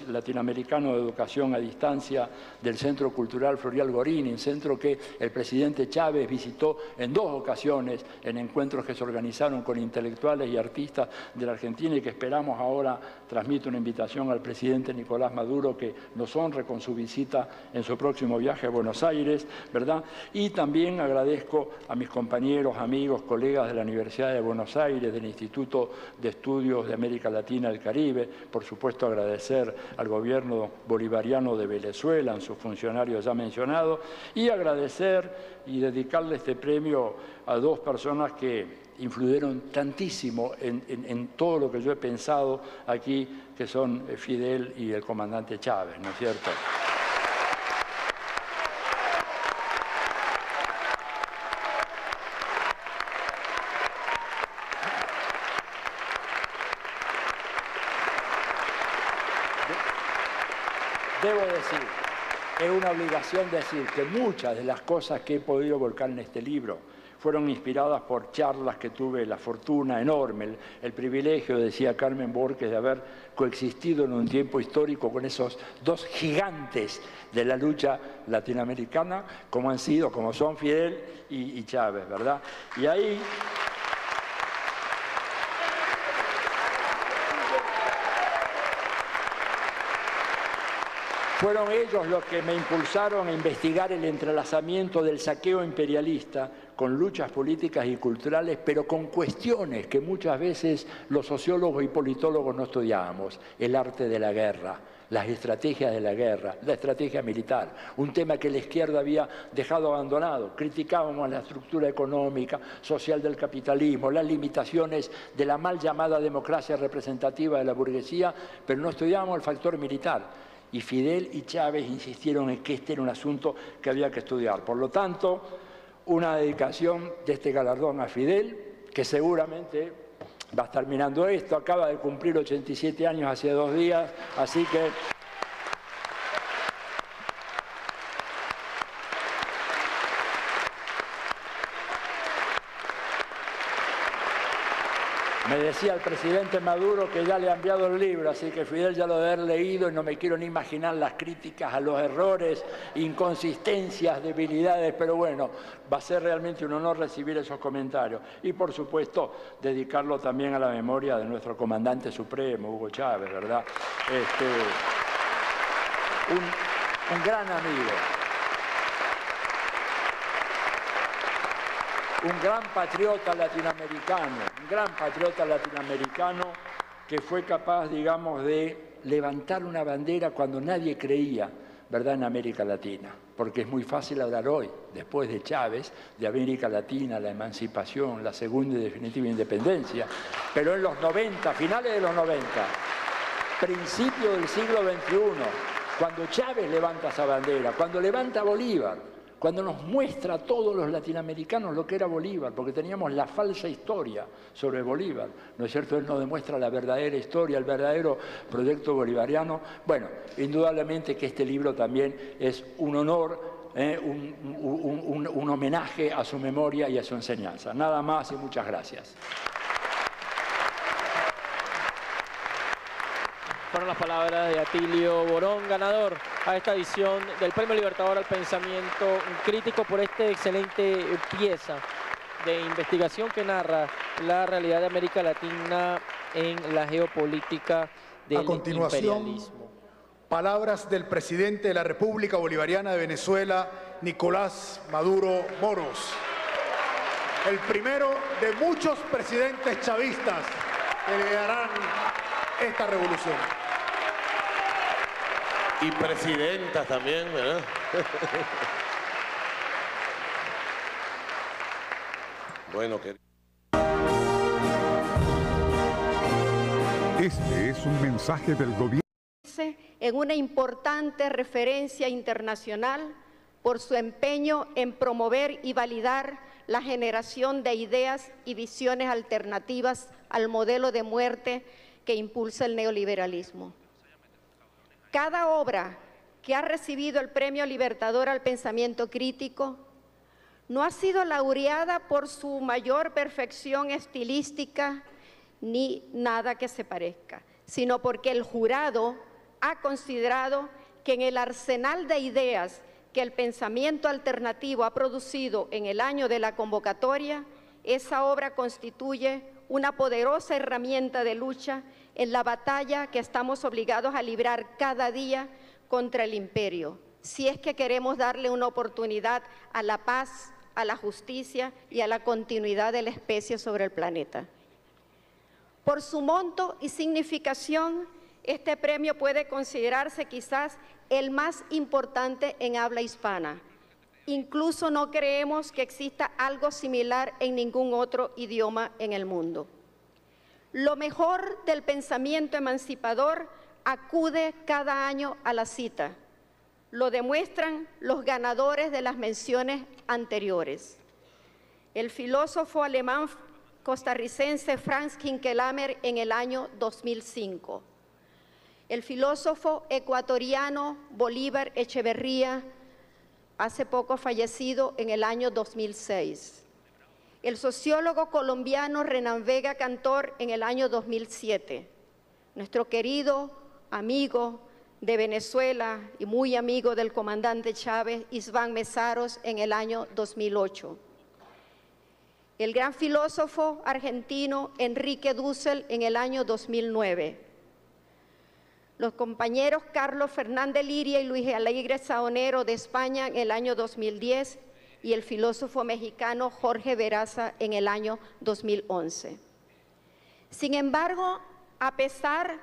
latinoamericano de educación a distancia del Centro Cultural Florial Gorini, un centro que el presidente Chávez visitó en 2 ocasiones en encuentros que se organizaron con intelectuales y artistas de la Argentina y que esperamos ahora transmite una invitación al presidente Nicolás Maduro que nos honre con su visita en su próximo viaje a Buenos Aires, ¿verdad? Y también agradezco a mis compañeros, amigos, colegas de la Universidad de Buenos Aires, del Instituto de Estudios de América Latina y el Caribe, por supuesto agradecer al gobierno bolivariano de Venezuela, a sus funcionarios ya mencionados, y agradecer y dedicarle este premio a 2 personas que influyeron tantísimo en todo lo que yo he pensado aquí, que son Fidel y el comandante Chávez, ¿no es cierto? Debo decir, es una obligación decir que muchas de las cosas que he podido volcar en este libro fueron inspiradas por charlas que tuve la fortuna enorme, el privilegio, decía Carmen Borges, de haber coexistido en un tiempo histórico con esos 2 gigantes de la lucha latinoamericana, como son Fidel y Chávez, ¿verdad? Y ahí fueron ellos los que me impulsaron a investigar el entrelazamiento del saqueo imperialista con luchas políticas y culturales, pero con cuestiones que muchas veces los sociólogos y politólogos no estudiábamos: el arte de la guerra, las estrategias de la guerra, la estrategia militar, un tema que la izquierda había dejado abandonado. Criticábamos la estructura económica, social del capitalismo, las limitaciones de la mal llamada democracia representativa de la burguesía, pero no estudiábamos el factor militar. Y Fidel y Chávez insistieron en que este era un asunto que había que estudiar. Por lo tanto, una dedicación de este galardón a Fidel, que seguramente va a estar mirando esto, acaba de cumplir 87 años hace 2 días, así que... Me decía el presidente Maduro que ya le ha enviado el libro, así que Fidel ya lo debe haber leído y no me quiero ni imaginar las críticas a los errores, inconsistencias, debilidades, pero bueno, va a ser realmente un honor recibir esos comentarios. Y por supuesto, dedicarlo también a la memoria de nuestro comandante supremo, Hugo Chávez, ¿verdad? Un gran amigo. Un gran patriota latinoamericano que fue capaz, digamos, de levantar una bandera cuando nadie creía, ¿verdad?, en América Latina. Porque es muy fácil hablar hoy, después de Chávez, de América Latina, la emancipación, la segunda y definitiva independencia. Pero en los 90, finales de los 90, principio del siglo XXI, cuando Chávez levanta esa bandera, cuando levanta Bolívar, cuando nos muestra a todos los latinoamericanos lo que era Bolívar, porque teníamos la falsa historia sobre Bolívar, ¿no es cierto? Él nos demuestra la verdadera historia, el verdadero proyecto bolivariano. Bueno, indudablemente que este libro también es un honor, un homenaje a su memoria y a su enseñanza. Nada más y muchas gracias. Fueron las palabras de Atilio Borón, ganador a esta edición del Premio Libertador al Pensamiento Crítico por esta excelente pieza de investigación que narra la realidad de América Latina en la geopolítica del imperialismo. A continuación, palabras del presidente de la República Bolivariana de Venezuela, Nicolás Maduro Moros. El primero de muchos presidentes chavistas que liderarán esta revolución. Y presidentas también, ¿verdad? Bueno, que... Este es un mensaje del gobierno. En una importante referencia internacional por su empeño en promover y validar la generación de ideas y visiones alternativas al modelo de muerte que impulsa el neoliberalismo. Cada obra que ha recibido el Premio Libertador al Pensamiento Crítico no ha sido laureada por su mayor perfección estilística ni nada que se parezca, sino porque el jurado ha considerado que en el arsenal de ideas que el pensamiento alternativo ha producido en el año de la convocatoria, esa obra constituye una poderosa herramienta de lucha en la batalla que estamos obligados a librar cada día contra el imperio, si es que queremos darle una oportunidad a la paz, a la justicia y a la continuidad de la especie sobre el planeta. Por su monto y significación, este premio puede considerarse quizás el más importante en habla hispana. Incluso no creemos que exista algo similar en ningún otro idioma en el mundo. Lo mejor del pensamiento emancipador acude cada año a la cita. Lo demuestran los ganadores de las menciones anteriores. El filósofo alemán costarricense Franz Kinkelhammer en el año 2005. El filósofo ecuatoriano Bolívar Echeverría, hace poco fallecido en el año 2006. El sociólogo colombiano Renan Vega Cantor en el año 2007. Nuestro querido amigo de Venezuela y muy amigo del comandante Chávez, Isván Mesaros, en el año 2008. El gran filósofo argentino Enrique Dussel en el año 2009. Los compañeros Carlos Fernández Liria y Luis Alegre Saonero de España en el año 2010 y el filósofo mexicano Jorge Veraza en el año 2011. Sin embargo, a pesar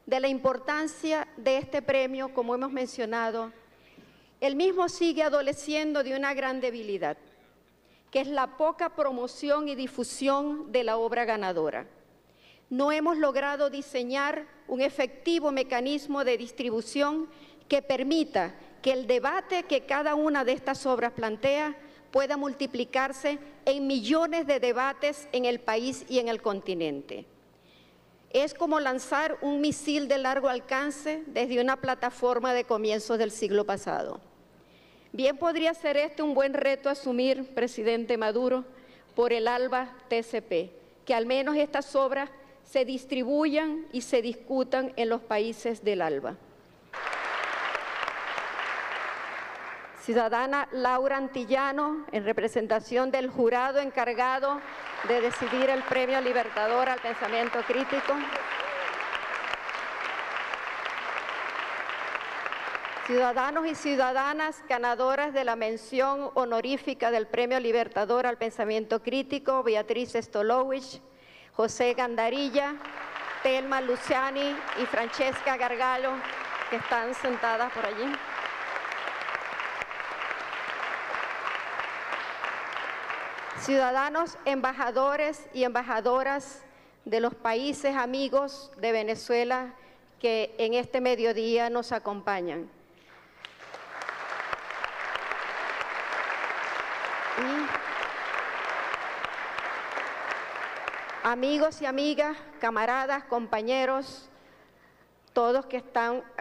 de la importancia de este premio, como hemos mencionado, el mismo sigue adoleciendo de una gran debilidad, que es la poca promoción y difusión de la obra ganadora. No hemos logrado diseñar un efectivo mecanismo de distribución que permita que el debate que cada una de estas obras plantea pueda multiplicarse en millones de debates en el país y en el continente. Es como lanzar un misil de largo alcance desde una plataforma de comienzos del siglo pasado. Bien podría ser este un buen reto a asumir, presidente Maduro, por el ALBA TCP, que al menos estas obras se distribuyan y se discutan en los países del ALBA. Ciudadana Laura Antillano, en representación del jurado encargado de decidir el Premio Libertador al Pensamiento Crítico. Ciudadanos y ciudadanas ganadoras de la mención honorífica del Premio Libertador al Pensamiento Crítico, Beatriz Stolowich, José Gandarilla, Telma Luciani y Francesca Gargallo, que están sentadas por allí. Ciudadanos, embajadores y embajadoras de los países amigos de Venezuela que en este mediodía nos acompañan. Amigos y amigas, camaradas, compañeros, todos que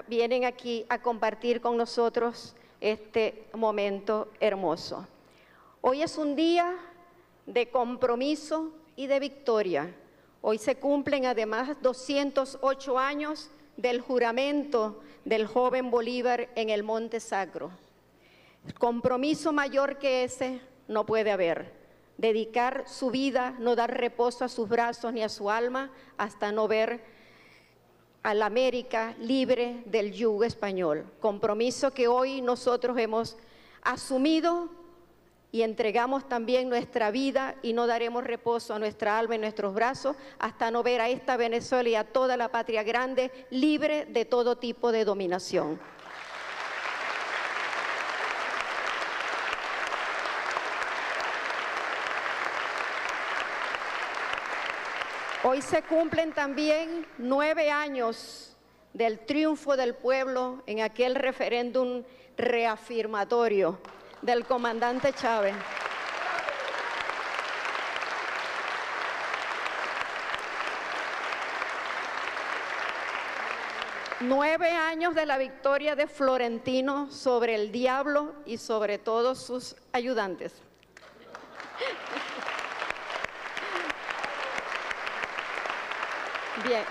vienen aquí a compartir con nosotros este momento hermoso. Hoy es un día de compromiso y de victoria. Hoy se cumplen además 208 años del juramento del joven Bolívar en el Monte Sacro. Compromiso mayor que ese no puede haber. Dedicar su vida, no dar reposo a sus brazos ni a su alma hasta no ver a la América libre del yugo español. Compromiso que hoy nosotros hemos asumido y entregamos también nuestra vida y no daremos reposo a nuestra alma y nuestros brazos hasta no ver a esta Venezuela y a toda la patria grande libre de todo tipo de dominación. Hoy se cumplen también 9 años del triunfo del pueblo en aquel referéndum reafirmatorio del comandante Chávez. Nueve años de la victoria de Florentino sobre el diablo y sobre todos sus ayudantes. Bien,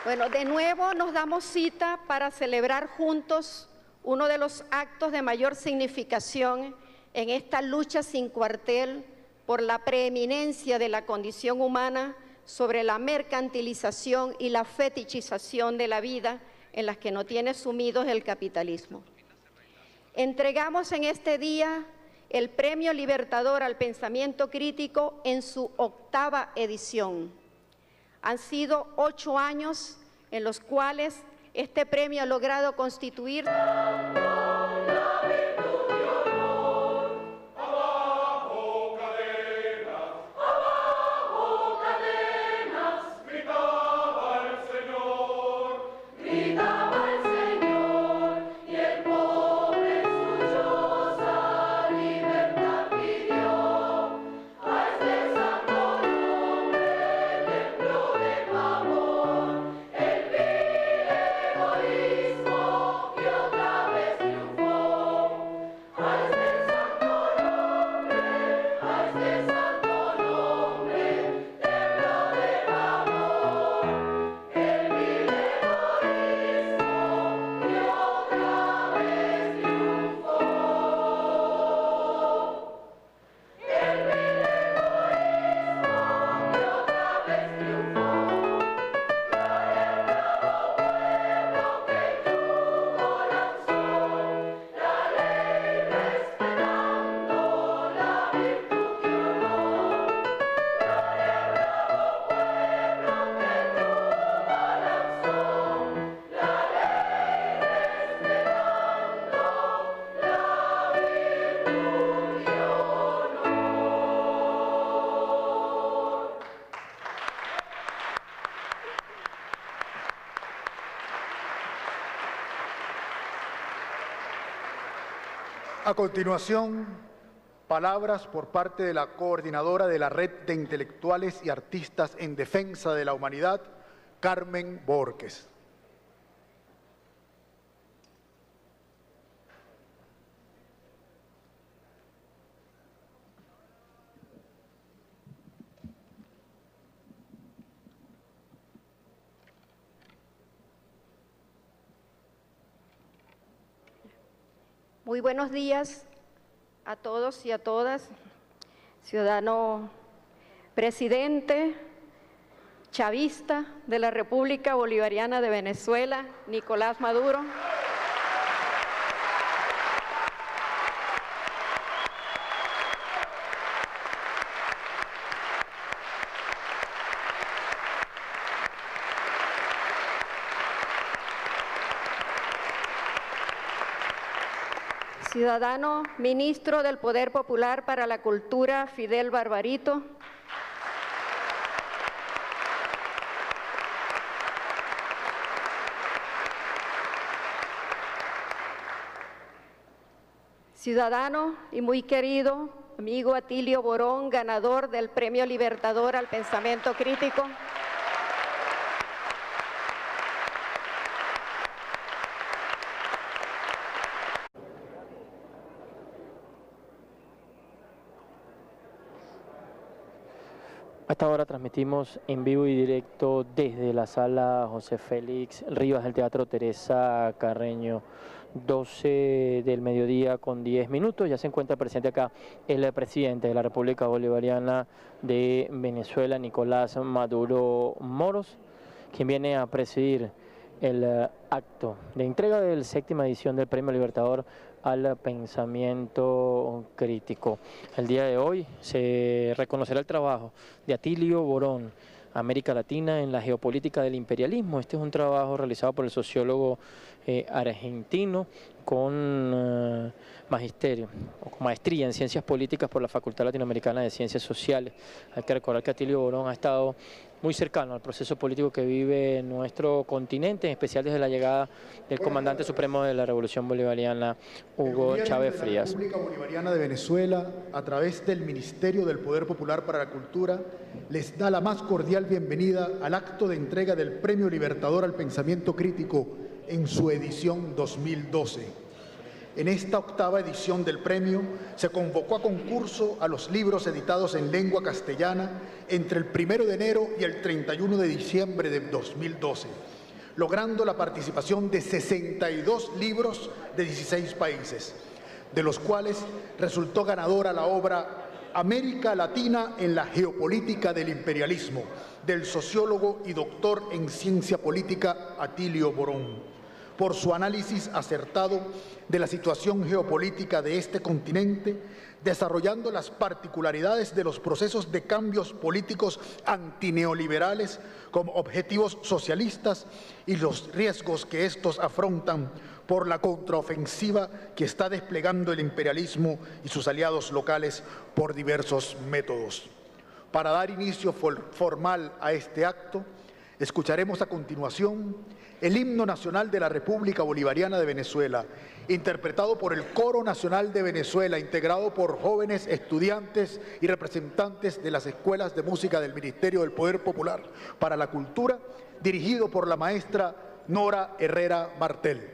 bueno, de nuevo nos damos cita para celebrar juntos uno de los actos de mayor significación en esta lucha sin cuartel por la preeminencia de la condición humana sobre la mercantilización y la fetichización de la vida en las que nos tiene sumidos el capitalismo. Entregamos en este día el Premio Libertador al Pensamiento Crítico en su 8ª edición. Han sido 8 años en los cuales este premio ha logrado constituir A continuación, palabras por parte de la coordinadora de la Red de Intelectuales y Artistas en Defensa de la Humanidad, Carmen Borges. Muy buenos días a todos y a todas, ciudadano presidente chavista de la República Bolivariana de Venezuela, Nicolás Maduro. Ciudadano ministro del Poder Popular para la Cultura, Fidel Barbarito. Ciudadano y muy querido amigo Atilio Borón, ganador del Premio Libertador al Pensamiento Crítico. A esta hora transmitimos en vivo y directo desde la sala José Félix Rivas del Teatro Teresa Carreño, 12 del mediodía con 10 minutos. Ya se encuentra presente acá el presidente de la República Bolivariana de Venezuela, Nicolás Maduro Moros, quien viene a presidir el acto de entrega de la 7ª edición del Premio Libertador al Pensamiento Crítico. El día de hoy se reconocerá el trabajo de Atilio Borón, América Latina en la geopolítica del imperialismo. Este es un trabajo realizado por el sociólogo argentino con magisterio o con maestría en ciencias políticas por la Facultad Latinoamericana de Ciencias Sociales. Hay que recordar que Atilio Borón ha estado muy cercano al proceso político que vive nuestro continente, en especial desde la llegada del comandante supremo de la Revolución Bolivariana, Hugo Chávez Frías. La República Bolivariana de Venezuela, a través del Ministerio del Poder Popular para la Cultura, les da la más cordial bienvenida al acto de entrega del Premio Libertador al Pensamiento Crítico en su edición 2012. En esta 8ª edición del premio se convocó a concurso a los libros editados en lengua castellana entre el 1 de enero y el 31 de diciembre de 2012, logrando la participación de 62 libros de 16 países, de los cuales resultó ganadora la obra América Latina en la geopolítica del imperialismo, del sociólogo y doctor en ciencia política Atilio Borón, por su análisis acertado de la situación geopolítica de este continente, desarrollando las particularidades de los procesos de cambios políticos antineoliberales como objetivos socialistas y los riesgos que estos afrontan por la contraofensiva que está desplegando el imperialismo y sus aliados locales por diversos métodos. Para dar inicio formal a este acto, escucharemos a continuación el himno nacional de la República Bolivariana de Venezuela, interpretado por el Coro Nacional de Venezuela, integrado por jóvenes estudiantes y representantes de las escuelas de música del Ministerio del Poder Popular para la Cultura, dirigido por la maestra Nora Herrera Martel.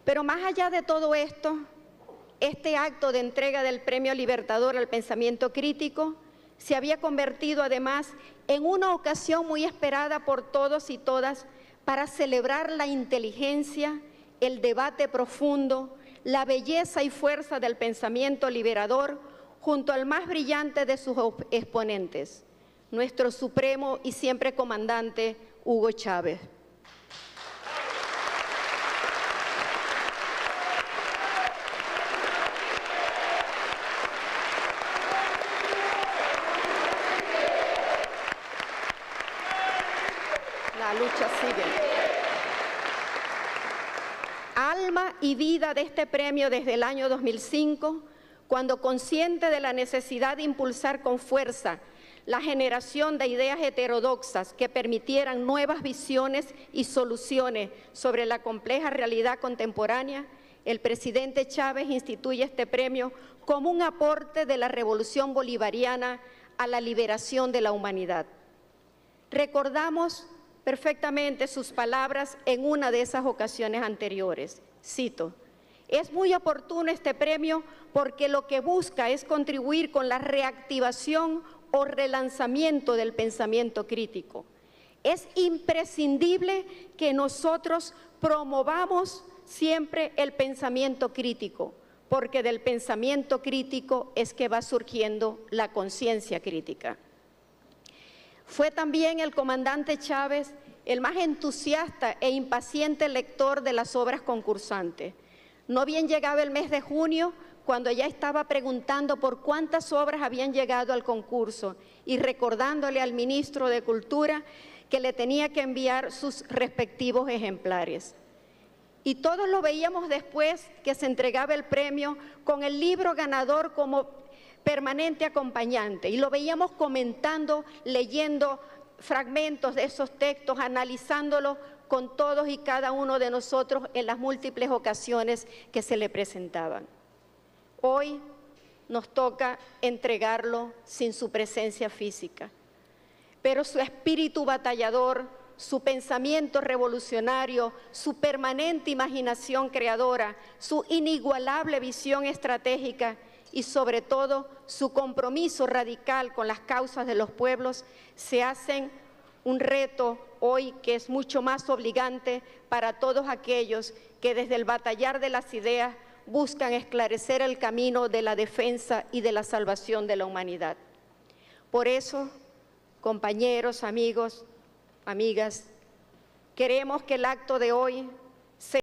Pero más allá de todo esto, este acto de entrega del Premio Libertador al Pensamiento Crítico se había convertido además en una ocasión muy esperada por todos y todas para celebrar la inteligencia, el debate profundo, la belleza y fuerza del pensamiento liberador junto al más brillante de sus exponentes, nuestro supremo y siempre comandante Hugo Chávez. lucha sigue. Alma y vida de este premio desde el año 2005, cuando consciente de la necesidad de impulsar con fuerza la generación de ideas heterodoxas que permitieran nuevas visiones y soluciones sobre la compleja realidad contemporánea, el presidente Chávez instituye este premio como un aporte de la revolución bolivariana a la liberación de la humanidad. Recordamos perfectamente sus palabras en una de esas ocasiones anteriores. Cito: "Es muy oportuno este premio porque lo que busca es contribuir con la reactivación o relanzamiento del pensamiento crítico. Es imprescindible que nosotros promovamos siempre el pensamiento crítico, porque del pensamiento crítico es que va surgiendo la conciencia crítica". Fue también el comandante Chávez el más entusiasta e impaciente lector de las obras concursantes. No bien llegaba el mes de junio, cuando ya estaba preguntando por cuántas obras habían llegado al concurso y recordándole al ministro de Cultura que le tenía que enviar sus respectivos ejemplares. Y todos lo veíamos después que se entregaba el premio con el libro ganador como permanente acompañante, y lo veíamos comentando, leyendo fragmentos de esos textos, analizándolos con todos y cada uno de nosotros en las múltiples ocasiones que se le presentaban. Hoy nos toca entregarlo sin su presencia física, pero su espíritu batallador, su pensamiento revolucionario, su permanente imaginación creadora, su inigualable visión estratégica y sobre todo su compromiso radical con las causas de los pueblos se hacen un reto hoy que es mucho más obligante para todos aquellos que desde el batallar de las ideas buscan esclarecer el camino de la defensa y de la salvación de la humanidad. Por eso, compañeros, amigos, amigas, queremos que el acto de hoy